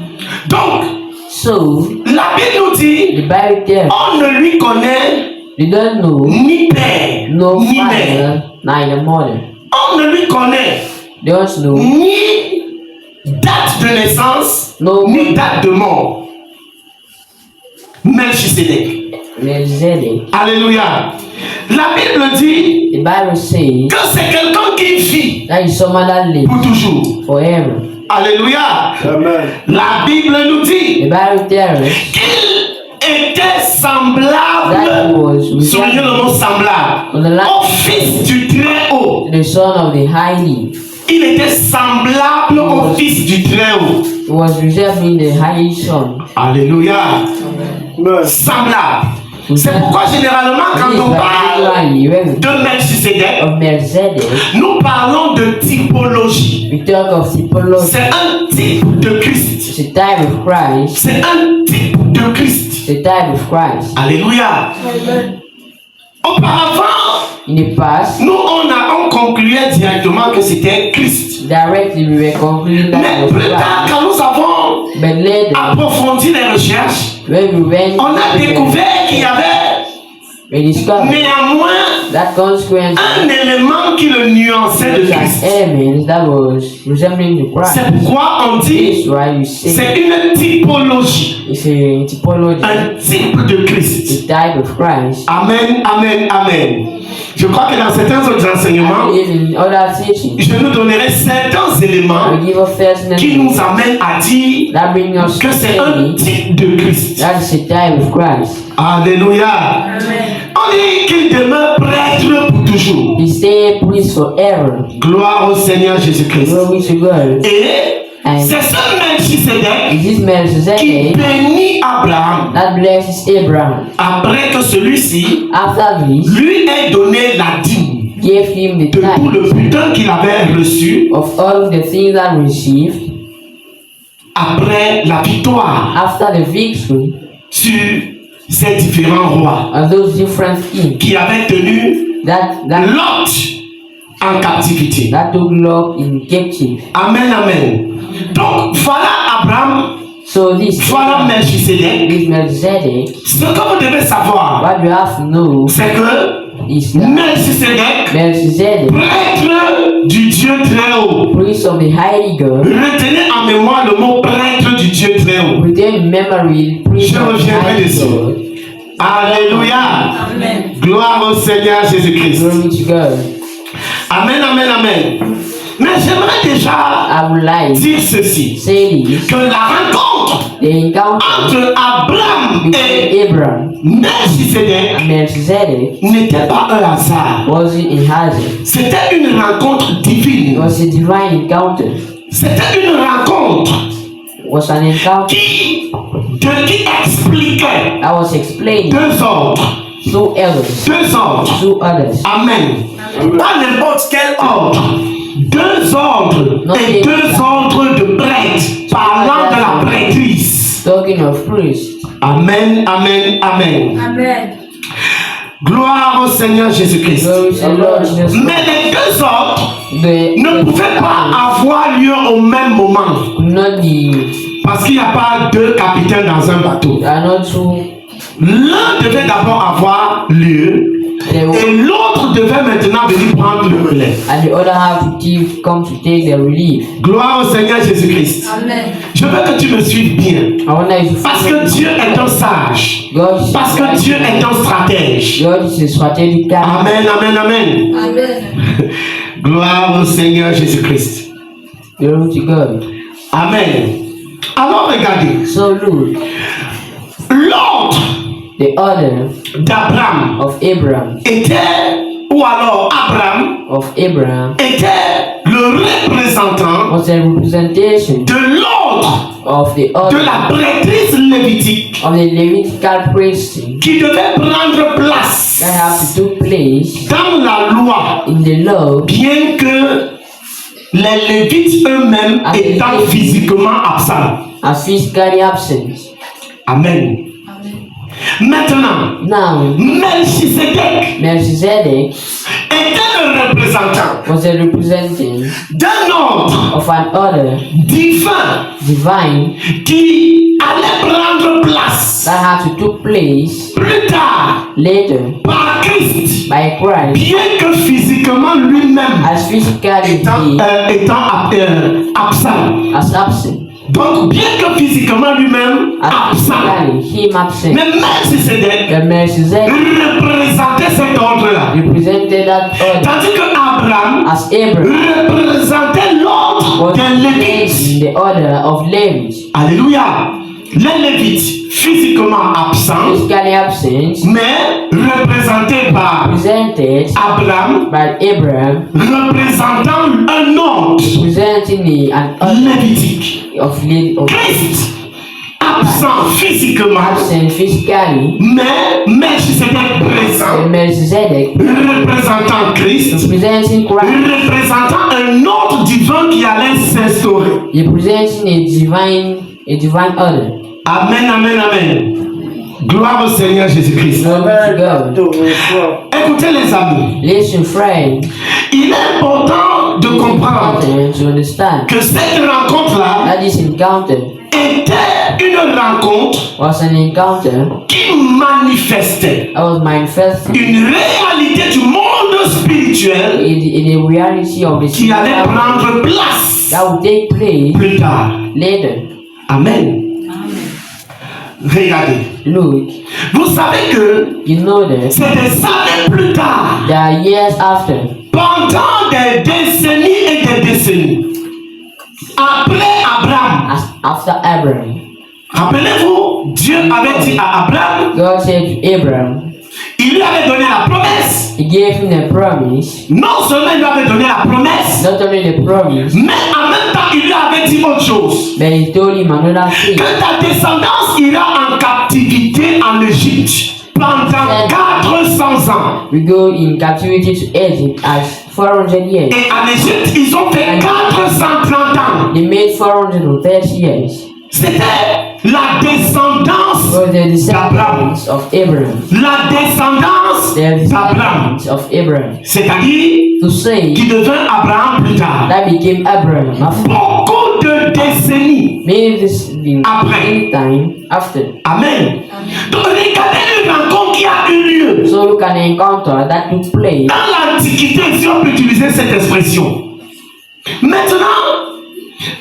S1: Donc,
S5: So,
S1: la Bible nous dit,
S5: the Bible tells us
S1: on ne lui connaît
S5: we don't know
S1: ni père,
S5: no
S1: ni mère.
S5: father, neither mother.
S1: On ne lui connaît
S5: Don't know
S1: ni date de naissance,
S5: No.
S1: ni date de mort. Melchisedec.
S5: Melchizedek.
S1: Alléluia. La Bible dit
S5: The Bible says
S1: que c'est quelqu'un qui vit
S5: that is someone that lives
S1: pour toujours.
S5: forever.
S1: Alléluia.
S3: Amen.
S1: La Bible nous dit
S5: The Bible tells us
S1: qu'il était
S5: that
S1: semblable,
S5: he was
S1: soulignez le mot semblable,
S5: on the land
S1: au Fils du Très-Haut.
S5: the son of the highly.
S1: il était semblable au Fils du Très-Haut.
S5: He was resembling the highest son.
S1: Alléluia. Semblable. C'est pourquoi généralement quand on parle de Melchisedec,
S5: Of Melchizedek,
S1: nous parlons de typologie.
S5: we talk of typology.
S1: C'est un type de Christ.
S5: It's a type of Christ.
S1: C'est un type de Christ.
S5: It's a type of Christ.
S1: Alléluia. Auparavant,
S5: In the past,
S1: nous on concluait directement que c'était Christ.
S5: directly we were concluding that
S1: Mais
S5: it was
S1: plus tard,
S5: Christ.
S1: quand nous avons
S5: But later,
S1: approfondi les recherches,
S5: when we went,
S1: on a découvert qu'il y avait
S5: we discovered
S1: néanmoins
S5: that consequence
S1: un élément qui le nuançait de
S5: was an
S1: Christ.
S5: element that was resembling the Christ.
S1: C'est pourquoi on
S5: This
S1: dit
S5: is why you say
S1: c'est une typologie,
S5: it's a typology,
S1: un type de Christ.
S5: the type of Christ.
S1: Amen, amen, amen. Je crois que dans certains autres enseignements,
S5: In other teachings,
S1: je nous donnerai certains éléments
S5: we give a first
S1: qui nous amènent à dire
S5: that brings us
S1: que
S5: to
S1: c'est un
S5: say
S1: type de Christ.
S5: that is a type of Christ.
S1: Alléluia. On dit qu'il demeure prêtre pour toujours.
S5: He stay priest forever.
S1: Gloire au Seigneur Jésus-Christ.
S5: Glory to God.
S1: Et c'est ce Melchisedec
S5: It is
S1: qui
S5: Melchizedek
S1: bénit Abraham
S5: that blesses Abraham.
S1: après que celui-ci
S5: After this,
S1: lui ait donné la dîme
S5: gave him the
S1: de tout
S5: tithe
S1: le butin qu'il avait reçu
S5: of all the things that received
S1: après la victoire
S5: after the victory
S1: sur ces différents rois
S5: of those different kings
S1: qui avaient tenu
S5: that
S1: Lot en captivité.
S5: took Lot in captive.
S1: Amen, amen. Donc voilà Abraham,
S5: So this
S1: voilà Melchisedec.
S5: this Melchizedek,
S1: Ce que vous devez savoir,
S5: what you have to know
S1: c'est que
S5: is that
S1: Melchisedec,
S5: Melchizedek,
S1: prêtre du Dieu très haut.
S5: priest of the High God,
S1: Retenez en mémoire le mot prêtre du Dieu très haut.
S5: retain in memory priest
S1: Je
S5: of the
S1: reviendrai
S5: High
S1: dessus.
S5: God.
S1: Alléluia.
S2: Amen.
S1: Gloire au Seigneur Jésus-Christ.
S5: Glory to God.
S1: Amen, amen, amen. Mais j'aimerais déjà
S5: I would like
S1: dire ceci,
S5: to say this.
S1: que la rencontre
S5: The encounter
S1: entre Abraham et
S5: between Abraham
S1: Melchisedec
S5: and Melchizedek
S1: n'était pas un hasard.
S5: wasn't in hazard.
S1: C'était une rencontre
S5: It
S1: divine.
S5: was a divine encounter.
S1: C'était une rencontre
S5: It was an encounter
S1: qui expliquait
S5: that was explained
S1: deux ordres.
S5: through others.
S1: Deux ordres.
S5: Through others.
S1: Amen. Pas n'importe quel ordre. Deux ordres
S5: Non,
S1: et
S5: mais-
S1: deux ordres de prêtres parlant de la prêtrise.
S5: Talking of priests.
S1: Amen, amen, amen.
S2: Amen.
S1: Gloire au Seigneur Jésus-Christ.
S5: Glory to the Lord Jesus.
S1: Mais les deux ordres
S5: The
S1: ne pouvaient pas avoir lieu au même moment.
S5: could not be,
S1: Parce qu'il n'y a pas deux capitaines dans un bateau.
S5: are not two.
S1: L'un devait d'abord avoir lieu
S5: They were,
S1: et l'autre devait maintenant venir prendre le relais.
S5: and the other half come to take the relief.
S1: Gloire au Seigneur Jésus-Christ.
S2: Amen.
S1: Je veux que tu me suives bien.
S5: I wonder if you
S1: Parce que Dieu est un sage.
S5: God is
S1: Parce que Dieu est un stratège.
S5: God is a strategic guy.
S1: Amen, amen, amen.
S2: Amen.
S1: Gloire au Seigneur Jésus-Christ.
S5: Glory to God.
S1: Amen. Alors regardez.
S5: So look,
S1: L'ordre
S5: the order
S1: d'Abraham
S5: of Abraham
S1: ou alors Abraham était le représentant
S5: was a representation
S1: de l'ordre
S5: of the
S1: de
S5: order
S1: la prêtrise lévitique
S5: of the Levitical priesthood
S1: qui devait prendre place
S5: that have to take place
S1: dans la loi,
S5: in the law,
S1: bien que les Lévites eux-mêmes étant physiquement absents.
S5: as physically absent.
S1: Amen. Maintenant,
S5: Now,
S1: Melchisedec
S5: Melchizedek
S1: était le représentant
S5: was a representative
S1: d'un ordre
S5: of an order,
S1: divin
S5: divine,
S1: qui allait prendre place
S5: that had to take place
S1: plus tard
S5: later
S1: par Christ,
S5: by Christ,
S1: bien que physiquement lui-même
S5: as physically
S1: étant absent.
S5: as absent,
S1: Donc, bien que physiquement lui-même
S5: as
S1: absent,
S5: physically him absent.
S1: mais Melchisedec
S5: The Melchizedek
S1: représentait cet ordre-là.
S5: represented that order,
S1: Tandis que Abraham
S5: as Abraham
S1: représentait l'ordre
S5: was
S1: des
S5: placed
S1: Lévites.
S5: in the order of Levi.
S1: Alléluia. Les Lévites, physiquement absents,
S5: physically absent,
S1: mais représentés par
S5: presented
S1: Abraham,
S5: by Abraham,
S1: représentant un ordre
S5: presenting an order
S1: lévitique.
S5: of
S1: Christ, absent physiquement,
S5: absent physically,
S1: mais Melchisedec présent,
S5: Melchizedek
S1: représentant Christ,
S5: representing Christ,
S1: représentant un ordre divin qui allait s'instaurer.
S5: representing a divine order.
S1: Amen, amen, amen. Gloire au Seigneur Jésus-Christ.
S5: Glory to God.
S1: Écoutez les amis,
S5: Listen, friend,
S1: il est important de comprendre
S5: important to understand
S1: que cette rencontre-là
S5: that this encounter
S1: était une rencontre
S5: was an encounter
S1: qui manifestait
S5: that was manifesting
S1: une réalité du monde spirituel
S5: in the reality of the
S1: qui allait
S5: spiritual world
S1: prendre place
S5: that will take place
S1: plus tard.
S5: later.
S1: Amen. Regardez.
S5: Look,
S1: Vous savez que
S5: you know that
S1: c'est des années plus tard,
S5: there are years after,
S1: pendant des décennies et des décennies, après Abraham,
S5: after Abraham,
S1: rappelez-vous, Dieu avait dit à Abraham,
S5: God said to Abraham,
S1: il lui avait donné la promesse.
S5: He gave him a promise.
S1: Non seulement il lui avait donné la promesse,
S5: Not only the promise,
S1: mais en même temps il lui avait dit autre chose.
S5: but He told him another thing.
S1: Que ta descendance ira en captivité en Égypte pendant 400 ans.
S5: We go in captivity to Egypt as 400 years.
S1: Et en Égypte, ils ont fait 430 ans.
S5: They made 430 years.
S1: C'était la descendance
S5: For the
S1: d'Abraham.
S5: descendants of Abraham.
S1: La descendance
S5: The
S1: d'Abraham.
S5: descendants of Abraham.
S1: C'est-à-dire
S5: To say
S1: qui devint Abraham plus tard.
S5: that became Abraham after
S1: Beaucoup de décennies.
S5: made this in
S1: Après.
S5: any time after.
S1: Amen. Donc regardez une rencontre qui a eu lieu.
S5: So you can encounter that took place
S1: Dans l'Antiquité, si on peut utiliser cette expression. Maintenant,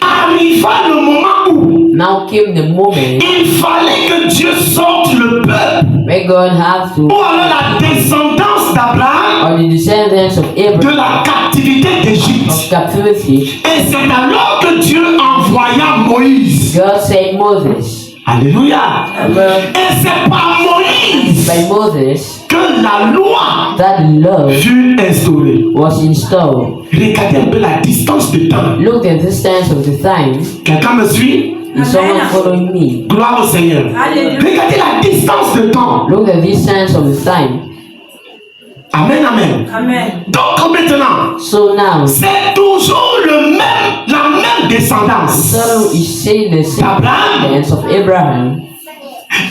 S1: arriva le moment où
S5: now came the moment
S1: il fallait que Dieu sorte le peuple,
S5: where God have to
S1: ou alors la descendance d'Abraham
S5: or the descendants of
S1: de
S5: Abraham
S1: la captivité
S5: of
S1: d'Égypte.
S5: captivity.
S1: Et c'est alors que Dieu envoya Moïse.
S5: God said Moses.
S1: Alléluia. Et c'est par Moïse
S5: By Moses
S1: que la loi
S5: that love
S1: fut instaurée.
S5: was installed.
S1: Regardez un peu la distance de temps.
S5: Look at the distance of the time.
S1: Quelqu'un me suit?
S5: Is someone following me?
S1: Gloire au Seigneur.
S2: Alléluia.
S1: Regardez la distance de temps.
S5: Look at the distance of the time.
S1: Amen, amen.
S2: Amen.
S1: Donc maintenant,
S5: So now,
S1: c'est toujours la même descendance.
S5: so you say the descendants of Abraham.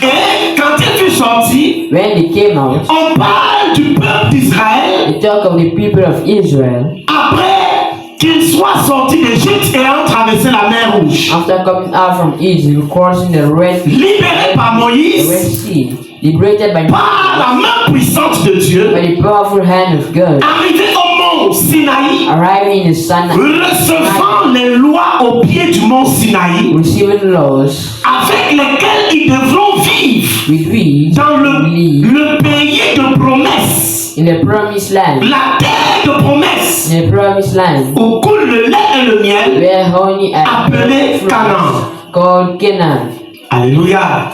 S1: Et quand il fut sorti,
S5: When they came out,
S1: on parle du peuple d'Israël
S5: they talk of the people of Israel
S1: après qu'ils soient sortis d'Égypte et ont traversé la mer Rouge.
S5: after coming out from Egypt, crossing the
S1: Libérés par
S5: Red
S1: Moïse,
S5: Sea, liberated by
S1: par la main puissante de Dieu,
S5: by the powerful hand of God,
S1: arrivés au mont Sinaï,
S5: arriving in the Sinai,
S1: recevant les lois au pied du mont Sinaï,
S5: receiving laws
S1: avec lesquelles ils devront vivre
S5: with which
S1: dans
S5: we live
S1: le pays de promesse,
S5: in the promised land,
S1: la terre de promesse,
S5: in the promised land,
S1: où coule le lait et le miel,
S5: where honey and
S1: appelé
S5: fruit
S1: Canaan.
S5: called Canaan.
S1: Alléluia.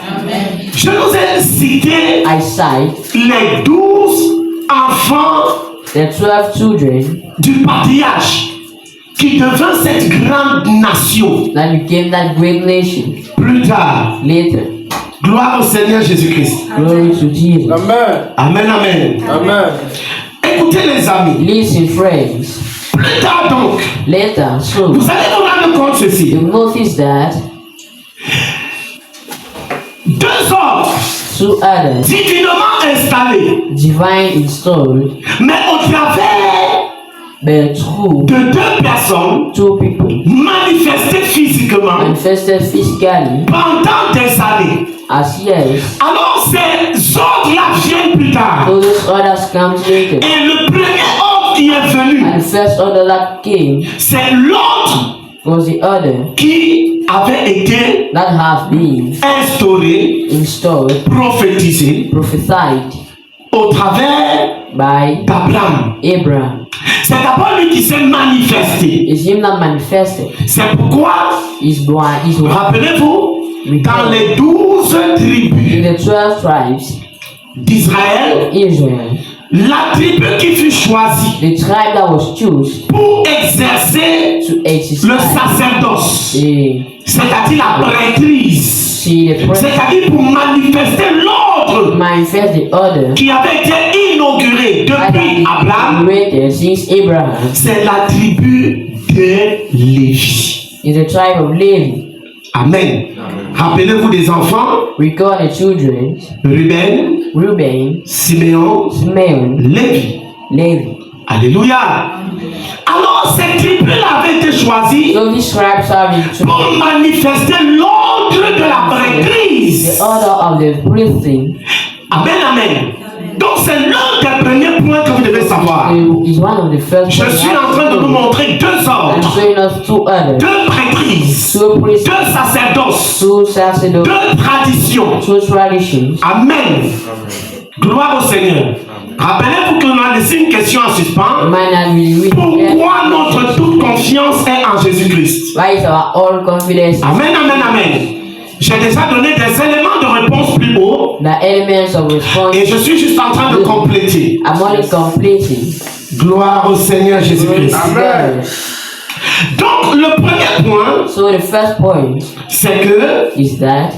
S1: Je vous ai cité
S5: I cite
S1: les 12 enfants
S5: the 12 children
S1: du patriarche qui devint cette grande nation
S5: that became that great nation
S1: plus tard.
S5: later.
S1: Gloire au Seigneur Jésus-Christ.
S5: Glory to Jesus.
S3: Amen.
S1: Amen, amen.
S3: Amen.
S1: Écoutez les amis.
S5: Listen, friends.
S1: Plus tard donc,
S5: Later, so
S1: vous allez vous rendre compte ceci.
S5: you notice that
S1: Deux hommes
S5: two others,
S1: divinement installés,
S5: divine installed,
S1: mais au travers
S5: but through
S1: de deux personnes
S5: two people
S1: manifestées physiquement
S5: manifested physically
S1: pendant des années.
S5: as years.
S1: Alors ces ordres-là viennent plus tard.
S5: So those others comes later.
S1: Et le premier ordre qui est venu,
S5: And the first order that came
S1: c'est l'ordre
S5: was the order
S1: qui avait été
S5: that have been
S1: instauré,
S5: installed,
S1: prophétisé
S5: prophesied
S1: au travers
S5: by
S1: d'Abraham.
S5: Abraham.
S1: C'est d'abord lui qui s'est manifesté.
S5: It's him that manifested.
S1: C'est pourquoi,
S5: His blind, his
S1: rappelez-vous, dans les 12 tribus
S5: in the 12 tribes
S1: d'Israël,
S5: of Israel,
S1: la tribu qui fut choisie
S5: the tribe that was chosen
S1: pour exercer
S5: to exercise
S1: le sacerdoce,
S5: the
S1: c'est-à-dire la prêtrise,
S5: priest,
S1: c'est-à-dire pour manifester l'ordre
S5: manifest the order
S1: qui avait été inauguré depuis Abraham,
S5: created since Abraham,
S1: c'est la tribu de Lévi.
S5: is the tribe of Levi.
S1: Amen. Rappelez-vous des enfants,
S5: Recall the children,
S1: Ruben,
S5: Reuben,
S1: Siméon,
S5: Simeon,
S1: Lévi.
S5: Levi.
S1: Alléluia. Alors ces tribus-là avaient été choisies
S5: So these tribes have been chosen,
S1: pour manifester l'ordre de la prêtrise.
S5: the order of the priesthood.
S1: Amen, amen. Donc c'est l'un des premiers points que vous devez savoir.
S5: Is one of the first.
S1: Je suis en train de vous montrer deux
S5: I'm
S1: ordres,
S5: showing us two others,
S1: deux prêtrises,
S5: two priests,
S1: deux sacerdoces,
S5: two sacerdotes,
S1: deux traditions.
S5: two traditions.
S1: Amen. Gloire au Seigneur. Rappelez-vous qu'on a laissé une question en suspens.
S5: Might not be with
S1: Pourquoi notre toute confiance est en Jésus-Christ?
S5: Why is our all confidence?
S1: Amen, amen, amen. J'ai déjà donné des éléments de réponse plus haut
S5: The elements of response.
S1: et je suis juste en train de compléter.
S5: I'm only completing.
S1: Gloire au Seigneur Jésus-Christ.
S3: Amen.
S1: Donc le premier point,
S5: So the first point
S1: c'est que
S5: is that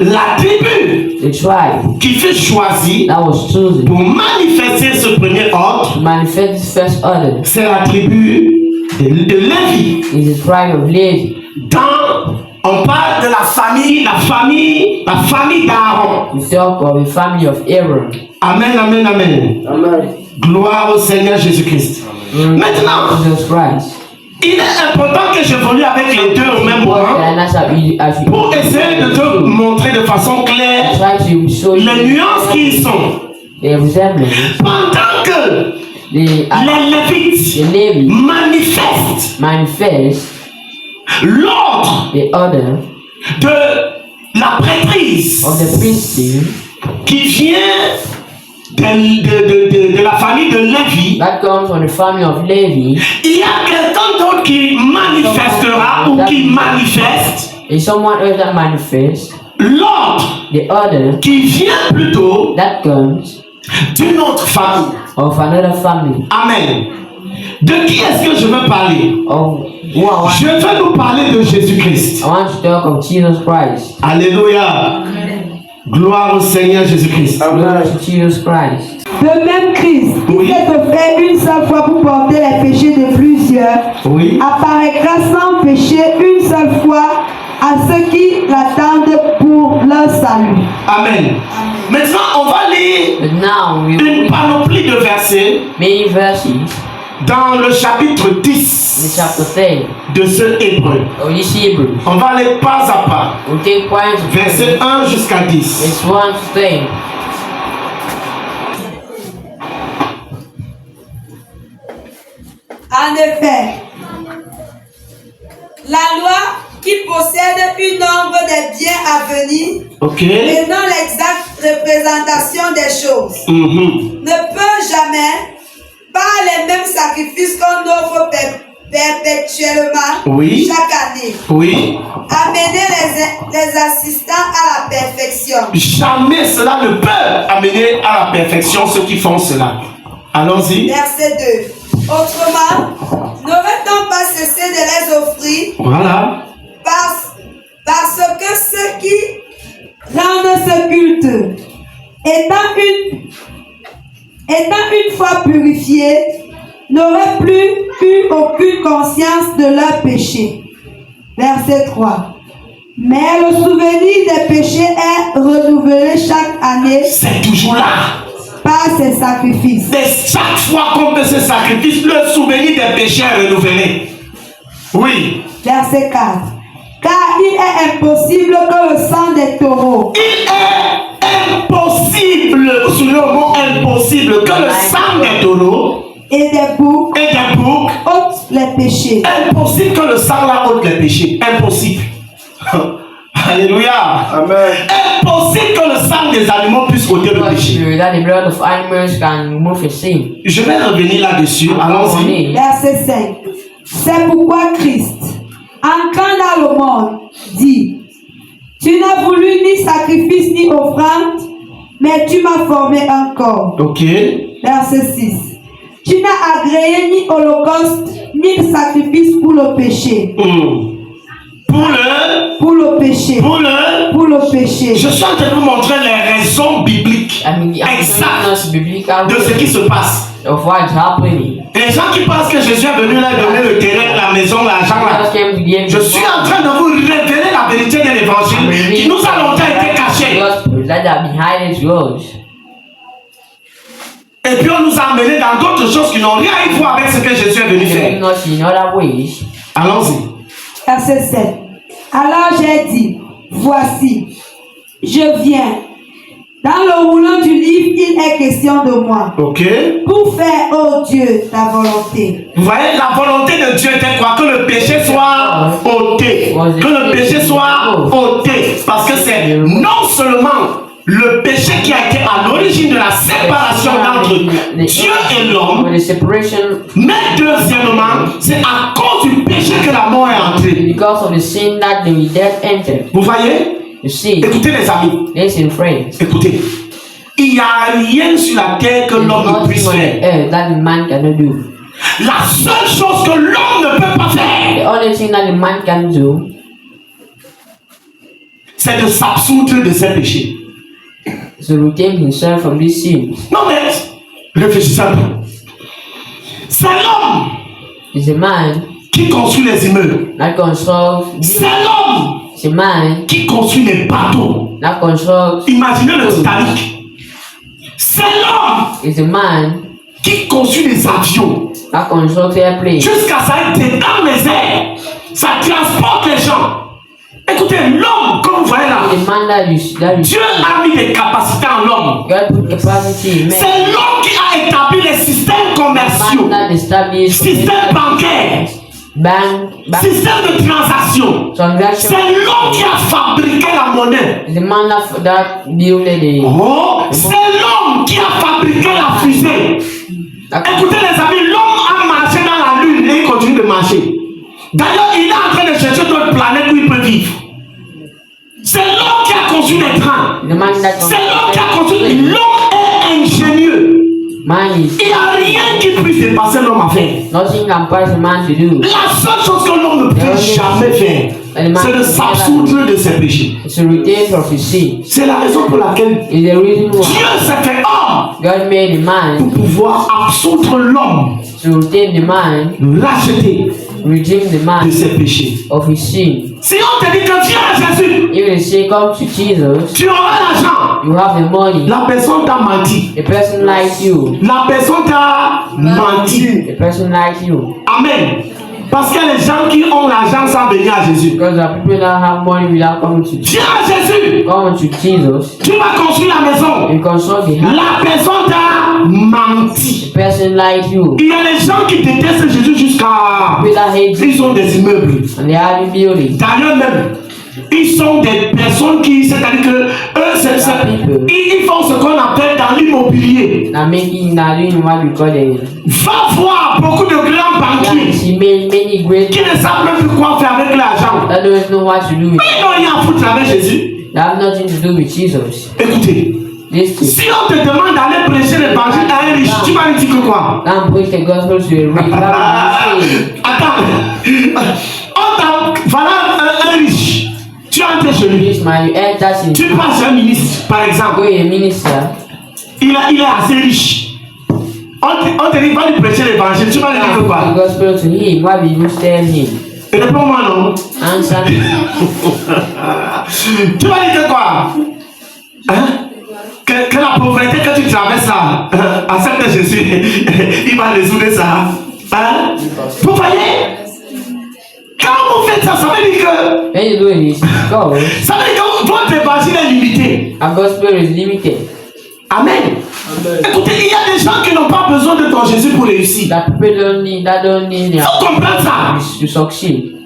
S1: la tribu
S5: the tribe
S1: qui fut choisie
S5: that was chosen
S1: pour manifester ce premier ordre,
S5: to manifest this first order
S1: c'est la tribu de Lévi.
S5: is the tribe of Levi.
S1: On parle de la famille d'Aaron.
S5: We talk of the family of Aaron.
S1: Amen, amen, amen.
S5: Amen.
S1: Gloire au Seigneur Jésus-Christ. Maintenant,
S5: Jesus Christ.
S1: il est important que j'évolue avec les deux au même moment
S5: And that's how we
S1: pour essayer de te montrer de façon claire
S5: try to show you
S1: les nuances qui y sont.
S5: the resemblance.
S1: Pendant que
S5: The
S1: les Lévites
S5: Levi
S1: manifestent
S5: manifest
S1: l'ordre
S5: the order
S1: de la prêtrise
S5: of the priesthood
S1: qui vient de la famille de Lévi,
S5: that comes from the family of Levi.
S1: il y a quelqu'un d'autre qui manifestera ou qui manifeste
S5: Is someone else that manifests
S1: l'ordre
S5: the order
S1: qui vient plutôt
S5: that comes
S1: d'une autre famille.
S5: of another family.
S1: Amen. De qui est-ce que je veux parler?
S5: Of who I want.
S1: Je vais nous parler de Jésus-Christ.
S5: I want to talk of Jesus Christ.
S1: Alléluia. Gloire au Seigneur Jésus-Christ.
S5: Glory to Jesus Christ.
S4: Le même Christ qui
S1: Oui.
S4: s'est offert une seule fois pour porter les péchés de plusieurs,
S1: Oui.
S4: apparaîtra sans péché une seule fois à ceux qui l'attendent pour leur salut.
S1: Amen. Maintenant, on va lire
S5: But now we
S1: une
S5: read
S1: panoplie de versets
S5: many verses
S1: dans le chapitre
S5: in
S1: 10
S5: chapter 10
S1: de ce Hébreu.
S5: of this Hebrew.
S1: On va aller pas à pas.
S5: We'll take points of
S1: Verset 1 jusqu'à 10.
S5: It's 1 to 10.
S2: En effet, la loi qui possède une nombre des biens à venir
S1: Ok.
S2: et non l'exacte représentation des choses
S1: Mhm.
S2: ne peut jamais, par les mêmes sacrifices qu'on offre perpétuellement
S1: Oui.
S2: chaque année,
S1: Oui.
S2: amener les assistants à la perfection.
S1: Jamais cela ne peut amener à la perfection ceux qui font cela. Allons-y.
S2: Verset 2. Autrement, n'aurait-on pas cessé de les offrir
S1: Voilà.
S2: parce que ceux qui
S4: Rendent ce culte, étant une fois purifiés, n'auraient plus eu aucune conscience de leur péché. Verset 3. Mais le souvenir des péchés est renouvelé chaque année
S1: C'est toujours là.
S4: par ces sacrifices.
S1: Mais chaque fois qu'on fait ce sacrifice, le souvenir des péchés est renouvelé. Oui.
S4: Verset 4. Car il est impossible que le sang des taureaux
S1: Il est impossible, vous souvenez le mot impossible, que le sang des taureaux
S4: et des boucs
S1: et des boucs,
S4: ôtent les péchés.
S1: impossible que le sang là ôte les péchés. Impossible. Alléluia.
S3: Amen.
S1: Impossible que le sang des animaux puisse ôter le péché.
S5: Sure that the blood of animals can remove a sin.
S1: Je vais revenir là-dessus. Allons-y.
S4: Verset 5. C'est pourquoi Christ, entrant dans le monde, dit: Tu n'as voulu ni sacrifice ni offrande, mais tu m'as formé un corps.
S1: Ok.
S4: Verset 6. Tu n'as agréé ni holocauste, ni sacrifice pour le péché. Pour le péché. Pour le péché.
S1: Je suis en train de vous montrer les raisons bibliques exactes de ce qui se passe.
S5: Of what's happening.
S1: Et les gens qui pensent que Jésus est venu là donner le terrain, la maison, l'argent là. Je suis en train de vous révéler la vérité de l'évangile qui nous a longtemps été cachée.
S5: That are behind it yours.
S1: Et puis on nous a amenés dans d'autres choses qui n'ont rien à voir avec ce que Jésus est venu faire.
S5: Not in other ways.
S1: Allons-y.
S4: Verset 7. Alors j'ai dit, voici, je viens. Dans le rouleau du livre, il est question de moi.
S1: Ok.
S4: Pour faire, oh Dieu, ta volonté.
S1: Vous voyez, la volonté de Dieu était quoi? Que le péché soit ôté. Que le péché soit ôté. Parce que c'est non seulement le péché qui a été à l'origine de la séparation entre Dieu et l'homme, mais deuxièmement, c'est à cause du péché que la mort est entrée.
S5: Because of the sin that the death entered.
S1: Vous voyez?
S5: You see,
S1: Écoutez les amis.
S5: listen friends.
S1: Écoutez. Il n'y a rien sur la terre que l'homme ne puisse faire.
S5: That man cannot do.
S1: La seule chose que l'homme ne peut pas
S5: The
S1: faire,
S5: only thing that the man can do,
S1: c'est de s'absoudre de ses péchés.
S5: is to redeem himself from these sins.
S1: Non mais, réfléchissez un peu. C'est l'homme
S5: It's a man
S1: qui construit les immeubles.
S5: that constructs.
S1: C'est l'homme
S5: It's a man
S1: qui construit les bateaux.
S5: that constructs.
S1: Imaginez le Titanic. C'est l'homme
S5: It's a man
S1: qui construit les avions.
S5: that constructs airplanes.
S1: Jusqu'à ça être dans les airs. Ça transporte les gens. Écoutez, l'homme, comme vous voyez là,
S5: The man that you
S1: Dieu a mis des capacités en l'homme.
S5: God put capacity in man.
S1: C'est l'homme qui a établi les systèmes commerciaux,
S5: Man that established
S1: système bancaire,
S5: bank
S1: système de transaction.
S5: transaction.
S1: C'est l'homme qui a fabriqué la monnaie.
S5: The man that built the.
S1: Oh, c'est l'homme qui a fabriqué la fusée. Écoutez les amis, l'homme a marché dans la lune et il continue de marcher. D'ailleurs, il est en train de chercher d'autres planètes où il peut vivre. C'est l'homme qui a construit les trains.
S5: The man that
S1: C'est l'homme qui a construit. L'homme est ingénieux.
S5: Man is.
S1: Il n'y a rien qui puisse dépasser l'homme à faire.
S5: Nothing can pass a man to do.
S1: La seule chose que l'homme ne peut jamais faire, c'est de s'absoudre de ses péchés.
S5: It's to redeem of his sin.
S1: C'est la raison pour laquelle
S5: Is the reason why
S1: Dieu s'est fait homme
S5: God made the man
S1: pour pouvoir absoudre l'homme,
S5: to redeem the man,
S1: l'acheter
S5: redeem the
S1: de
S5: man
S1: ses péchés.
S5: of his sin.
S1: Si on te dit que viens à Jésus,
S5: If they say come to Jesus,
S1: tu auras l'argent.
S5: you have the money.
S1: La personne t'a menti.
S5: The person like you.
S1: La personne t'a menti.
S5: The person like you.
S1: Amen. Parce qu'il y a les gens qui ont l'argent sans venir à Jésus.
S5: Because the people that have money without coming to Jesus.
S1: Viens à Jésus.
S5: Come to Jesus.
S1: Tu vas construire la maison.
S5: You construct the house.
S1: La personne t'a menti.
S5: The person like you.
S1: Il y a des gens qui détestent Jésus jusqu'à...
S5: People that hate Jesus.
S1: Ils ont des immeubles.
S5: And they have a building.
S1: D'ailleurs même, ils sont des personnes qui... C'est-à-dire que eux, ils font ce qu'on appelle dans l'immobilier.
S5: Now making, now doing what we call the.
S1: Va voir beaucoup de grands banquiers
S5: She made many great.
S1: qui ne savent même plus quoi faire avec l'argent.
S5: That don't know what to do with.
S1: Mais ils n'ont rien à foutre avec Jésus.
S5: They have nothing to do with Jesus.
S1: Écoutez,
S5: Listen.
S1: si on te demande d'aller prêcher l'évangile à un riche, tu vas lui dire que quoi?
S5: Now preach the gospel to a rich.
S1: Attends, voilà un riche. Tu entres chez lui.
S5: This man, you enter in.
S1: Tu passes un ministre, par exemple.
S5: Go a minister.
S1: Il est assez riche. On te dit, va lui prêcher l'évangile. Tu vas lui dire que
S5: The
S1: quoi?
S5: gospel to him. What will you tell him?
S1: Réponds-moi non.
S5: Answer me.
S1: Tu vas dire que quoi? Hein? Que la pauvreté que tu traverses là, accepte Jésus. Il va résoudre ça. Hein? Vous voyez? Quand vous faites ça, ça veut dire que...
S5: When you do this, God,
S1: Ça veut dire que votre évangile est limité.
S5: our gospel is limited.
S1: Amen. Écoutez, il y a des gens qui n'ont pas besoin de ton Jésus pour réussir.
S5: That people don't need. That don't need.
S1: Il faut comprendre ça.
S5: To succeed.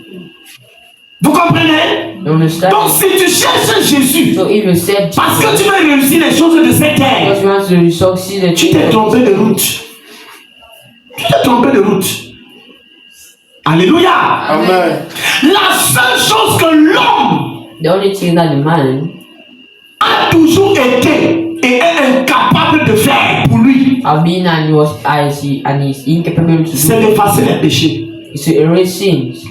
S1: Vous comprenez?
S5: You understand?
S1: Donc si tu cherches Jésus,
S5: So if you said
S1: parce que tu veux réussir les choses de cette terre,
S5: because you want to succeed,
S1: tu t'es trompé de route. Tu t'es trompé de route. Alléluia.
S3: Amen.
S1: La seule chose que l'homme
S5: The only thing that the man
S1: a toujours été et est incapable de faire pour lui,
S5: have been and is incapable to
S1: c'est
S5: do
S1: d'effacer les péchés.
S5: is to erase sins.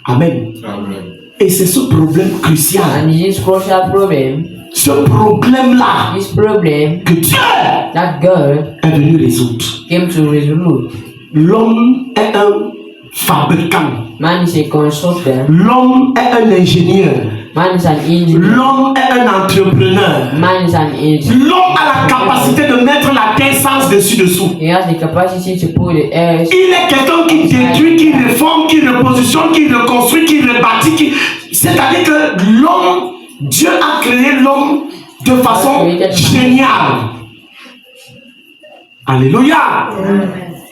S1: Amen.
S3: Amen.
S1: Et c'est ce problème crucial,
S5: And this crucial problem,
S1: ce problème-là
S5: this problem
S1: que Dieu
S5: that God
S1: est venu résoudre.
S5: came to resolve.
S1: L'homme est un fabricant.
S5: Man is a constructor,
S1: L'homme est un ingénieur.
S5: man is an engineer,
S1: L'homme est un entrepreneur.
S5: man is an engineer.
S1: L'homme a la capacité de mettre la terre sans dessus-dessous.
S5: He has the capacity to put the earth.
S1: Il est quelqu'un qui détruit, qui réforme, qui repositionne, qui reconstruit, qui rebâtit. C'est-à-dire que l'homme, Dieu a créé l'homme de façon géniale. Alléluia.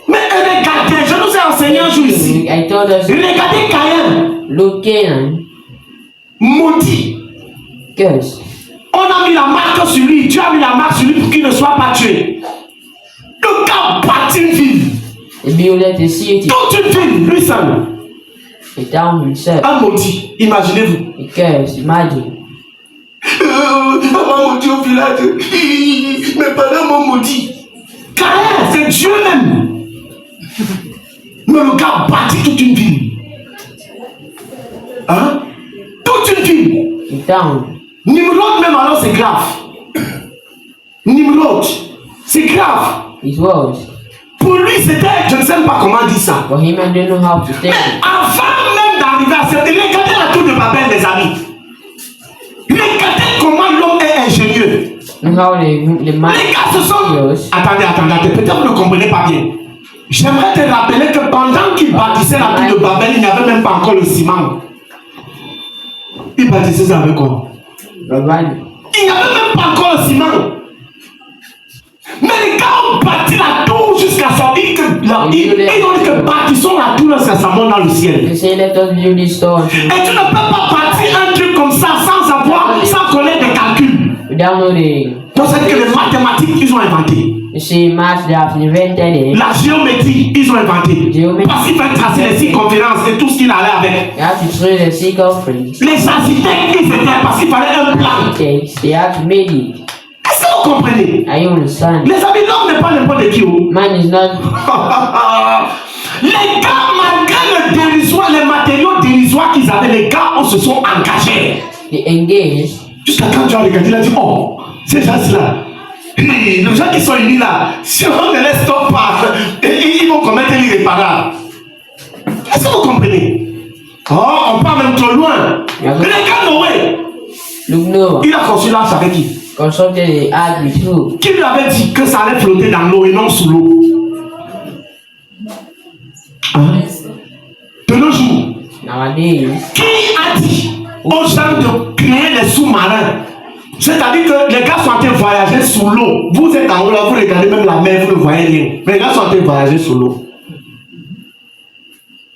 S1: Mais regardez, je nous ai enseigné un jour ici.
S5: I told us,
S1: Regardez Caïn,
S5: look, Canaan,
S1: maudit.
S5: curse.
S1: On a mis la marque sur lui. Dieu a mis la marque sur lui pour qu'il ne soit pas tué. Le gars bâtit une ville.
S5: He built a city,
S1: Toute une ville, lui seul.
S5: a town himself.
S1: Un maudit, imaginez-vous.
S5: A curse, imagine.
S1: On m'a maudit au village. Mes parents m'ont maudit. Caïn, c'est Dieu même. Mais le gars bâtit toute une ville. Hein? Toute une ville.
S5: A town.
S1: Nimrod même alors c'est grave. Nimrod, c'est grave.
S5: It was.
S1: Pour lui c'était, je ne sais pas comment dire ça.
S5: For him, I don't know how to take it.
S1: Avant même d'arriver à cette, regardez la tour de Babel, les amis. Regardez comment l'homme est ingénieux.
S5: Look how the man
S1: Les gars se sont.
S5: Yes.
S1: Attendez, peut-être vous ne comprenez pas bien. J'aimerais te rappeler que pendant qu'il bâtissait la tour de Babel, il n'y avait même pas encore le ciment. Il bâtissait ça avec quoi?
S5: the man.
S1: Il n'y avait même pas encore le ciment. Mais les gars ont bâti la tour jusqu'à sa vie. Ils ont dit que bâtissons la tour jusqu'à sa mort dans le ciel.
S5: They say, let us build this store
S1: Et tu ne peux pas bâtir un truc comme ça sans connaître des calculs.
S5: without knowing.
S1: Donc c'est que les mathématiques, ils ont inventé.
S5: You see, math, they have invented it.
S1: La géométrie, ils ont inventé.
S5: Géométrie.
S1: Parce qu'il fallait tracer les circonférences et tout ce qu'il allait avec.
S5: They have to trace the circumference.
S1: Les architectes, ils étaient parce qu'il fallait un plan.
S5: They have to make it.
S1: Est-ce que vous comprenez?
S5: Are you understand?
S1: Les amis, l'homme n'est pas n'importe qui. Oh.
S5: Man is not.
S1: Les gars, malgré le dérisoire, les matériaux dérisoires qu'ils avaient, les gars, on se sont engagés.
S5: They engage.
S1: Jusqu'à quand tu as regardé, il a dit, oh, ces gens-là, les gens qui sont unis là, si on ne les stoppe pas, ils vont commettre l'irréparable. Est-ce que vous comprenez? Oh, on part même trop loin. Regarde Noé.
S5: Look, Noah
S1: Il a construit l'arche avec qui?
S5: constructed the ark with who?
S1: Qui lui avait dit que ça allait flotter dans l'eau et non sous l'eau? Hein? De nos jours,
S5: Nowadays,
S1: qui a dit aux gens de créer des sous-marins? C'est-à-dire que les gars sont en train de voyager sous l'eau. Vous êtes en haut là, vous regardez même la mer, vous ne voyez rien. Mais les gars sont en train de voyager sous l'eau.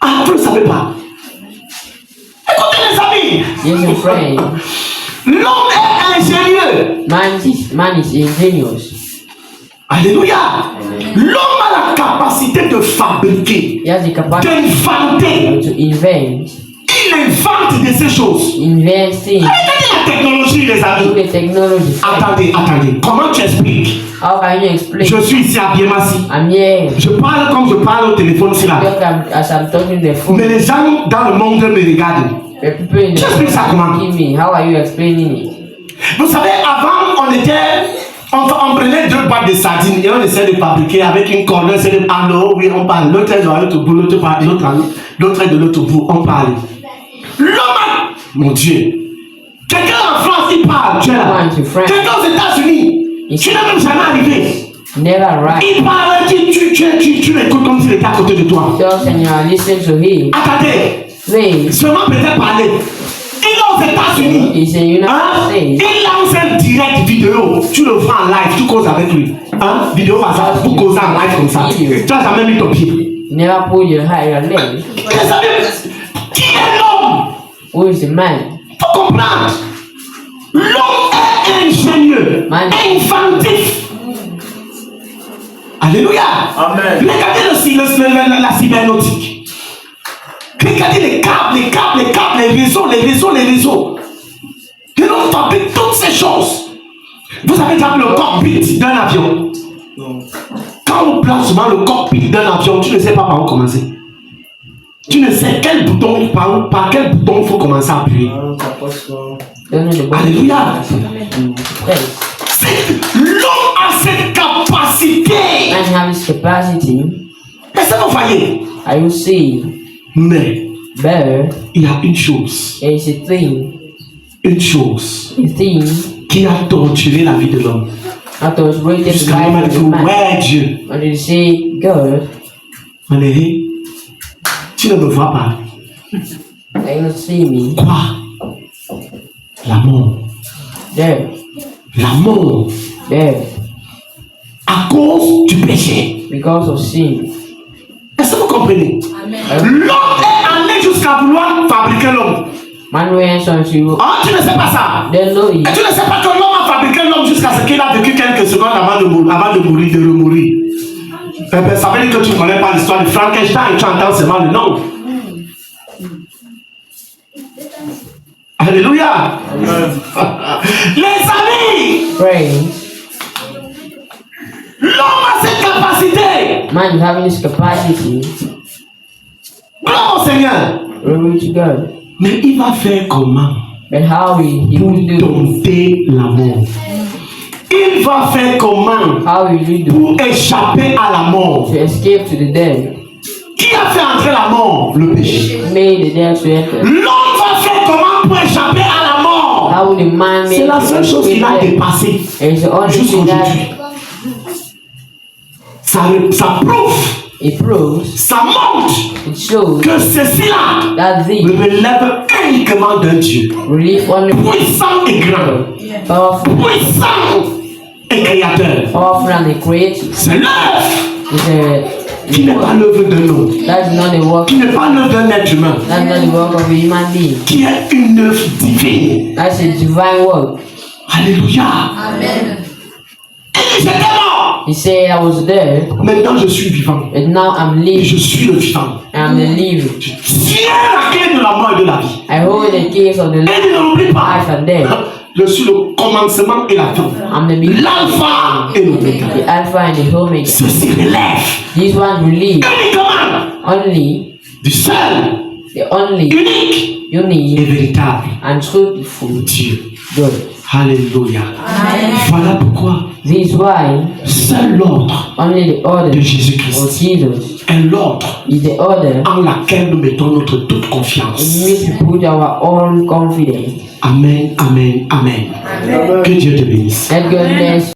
S1: Ah, vous ne savez pas. Écoutez les amis.
S5: yes, a friend.
S1: L'homme est ingénieux.
S5: Man is ingenious.
S1: Alléluia. L'homme a la capacité de fabriquer,
S5: He has the capacity
S1: d'inventer.
S5: to invent.
S1: Il invente de ces choses.
S5: Investing
S1: Regardez la technologie, les
S5: through
S1: amis.
S5: the technology.
S1: Attendez. Comment tu expliques?
S5: How can you explain?
S1: Je suis ici à Biemassi.
S5: I'm here.
S1: Je parle comme je parle au téléphone ici là.
S5: As I'm talking the
S1: Mais
S5: phone,
S1: les gens dans le monde me regardent.
S5: the people in the
S1: Tu expliques ça comment?
S5: asking me, how are you explaining it?
S1: Vous savez, avant, on prenait 2 boîtes de sardines et on essayait de fabriquer avec une corde. On essayait de parler, oui, on parle. L'autre est de l'autre bout, l'autre est de l'autre bout, on parle. L'homme, mon Dieu. Quelqu'un en France, il parle, tu es là. Quelqu'un aux États-Unis, tu n'es même jamais arrivé.
S5: Never right.
S1: Il parle, tu l'écoutes comme s'il était à côté de toi.
S5: Just and you are listening to him.
S1: Attendez,
S5: Wait,
S1: seulement peut-être parler. Il est aux États-Unis.
S5: he's in United
S1: Hein?
S5: States.
S1: Il lance un direct vidéo. Tu le vois en live, tu causes avec lui. Hein? Vidéo WhatsApp, vous causez en live comme ça. Tu n'as jamais mis ton pied.
S5: You never put your leg.
S1: Vous savez, qui est l'homme?
S5: Who is the man?
S1: Faut comprendre. L'homme est ingénieux,
S5: Man.
S1: inventif. Alléluia.
S3: Amen.
S1: Regardez la cybernautique. Regardez les câbles, les réseaux. l'homme fabrique toutes ces choses. Vous avez déjà vu le cockpit d'un avion?
S3: Non.
S1: Quand on place souvent le cockpit d'un avion, tu ne sais pas par où commencer. Tu ne sais quel bouton, par quel bouton il faut commencer à appuyer. Alléluia. L'homme a cette capacité.
S5: Man have his capacity.
S1: Est-ce que vous voyez?
S5: I will see.
S1: Mais
S5: Better
S1: il y a une chose,
S5: is a thing
S1: qui a torturé la vie de l'homme.
S5: that was rated
S1: Jusqu'à il m'a
S5: life
S1: dit
S5: of
S1: que,
S5: the man.
S1: ouais Dieu,
S5: When did he say, God,
S1: Valérie, tu ne me vois pas.
S5: they don't see me.
S1: Quoi? L'amour.
S5: There,
S1: L'amour.
S5: there,
S1: À cause du péché.
S5: because of sin.
S1: Est-ce que vous comprenez? L'homme est allé jusqu'à vouloir fabriquer l'homme.
S5: Man went on to,
S1: Ah, tu ne sais pas ça.
S5: they know
S1: Et
S5: it.
S1: tu ne sais pas que l'homme a fabriqué l'homme jusqu'à ce qu'il a vécu quelques secondes avant de remourir. Eh ben, ça veut dire que tu ne connais pas l'histoire de Frankenstein, tu entends seulement le nom. Alléluia. Les amis,
S5: Friends,
S1: l'homme a cette capacité.
S5: man having his capacity,
S1: Gloire au Seigneur.
S5: glory to God.
S1: Mais il va faire comment
S5: But how he
S1: pour
S5: will do,
S1: dompter l'amour? Il va faire comment
S5: how will you do
S1: pour échapper à la mort?
S5: to escape to the dead?
S1: Qui a fait entrer la mort? Le péché.
S5: Made the dead to enter.
S1: L'homme va faire comment pour échapper à la mort?
S5: How will the man make
S1: C'est la seule chose qu'il a dépassée
S5: It's the only
S1: jusqu'à
S5: thing that
S1: aujourd'hui. Ça prouve,
S5: it proves,
S1: ça montre
S5: it shows
S1: que ceci-là
S5: that thee
S1: relève uniquement d'un Dieu
S5: relief only
S1: puissant et grand,
S5: powerful,
S1: puissant et créateur.
S5: powerful and the creative.
S1: C'est l'œuvre
S5: It's
S1: qui n'est pas l'œuvre d'un homme,
S5: that's not the work,
S1: qui n'est pas l'œuvre d'un être humain,
S5: that's not the work of a human being.
S1: qui est une œuvre divine.
S5: That's a divine work.
S1: Alléluia.
S2: Amen.
S1: Et j'étais mort.
S5: He said I was there,
S1: Maintenant je suis vivant.
S5: but now I'm
S1: Et
S5: living.
S1: je suis le vivant.
S5: I'm the living.
S1: Je tiens la clé de la mort et de la vie.
S5: I hold the keys of the
S1: Et ne l'oublie pas.
S5: life and death.
S1: Je suis le commencement et la fin.
S5: I'm the beginning,
S1: L'alpha et l'oméga.
S5: the Alpha and the Omega.
S1: Ceci relève
S5: This one will live
S1: uniquement
S5: only,
S1: du seul,
S5: the only
S1: unique et
S5: unique
S1: véritable
S5: and truthful
S1: Dieu.
S5: God.
S1: Alléluia. Voilà pourquoi
S5: This is why
S1: seul l'ordre
S5: only the order
S1: de
S5: of
S1: Jésus-Christ
S5: Jesus
S1: est l'ordre
S5: is the order
S1: en laquelle nous mettons notre toute
S5: in
S1: confiance.
S5: which we put our own confidence.
S1: Amen, amen, amen. Que Dieu te bénisse.
S5: Let God bless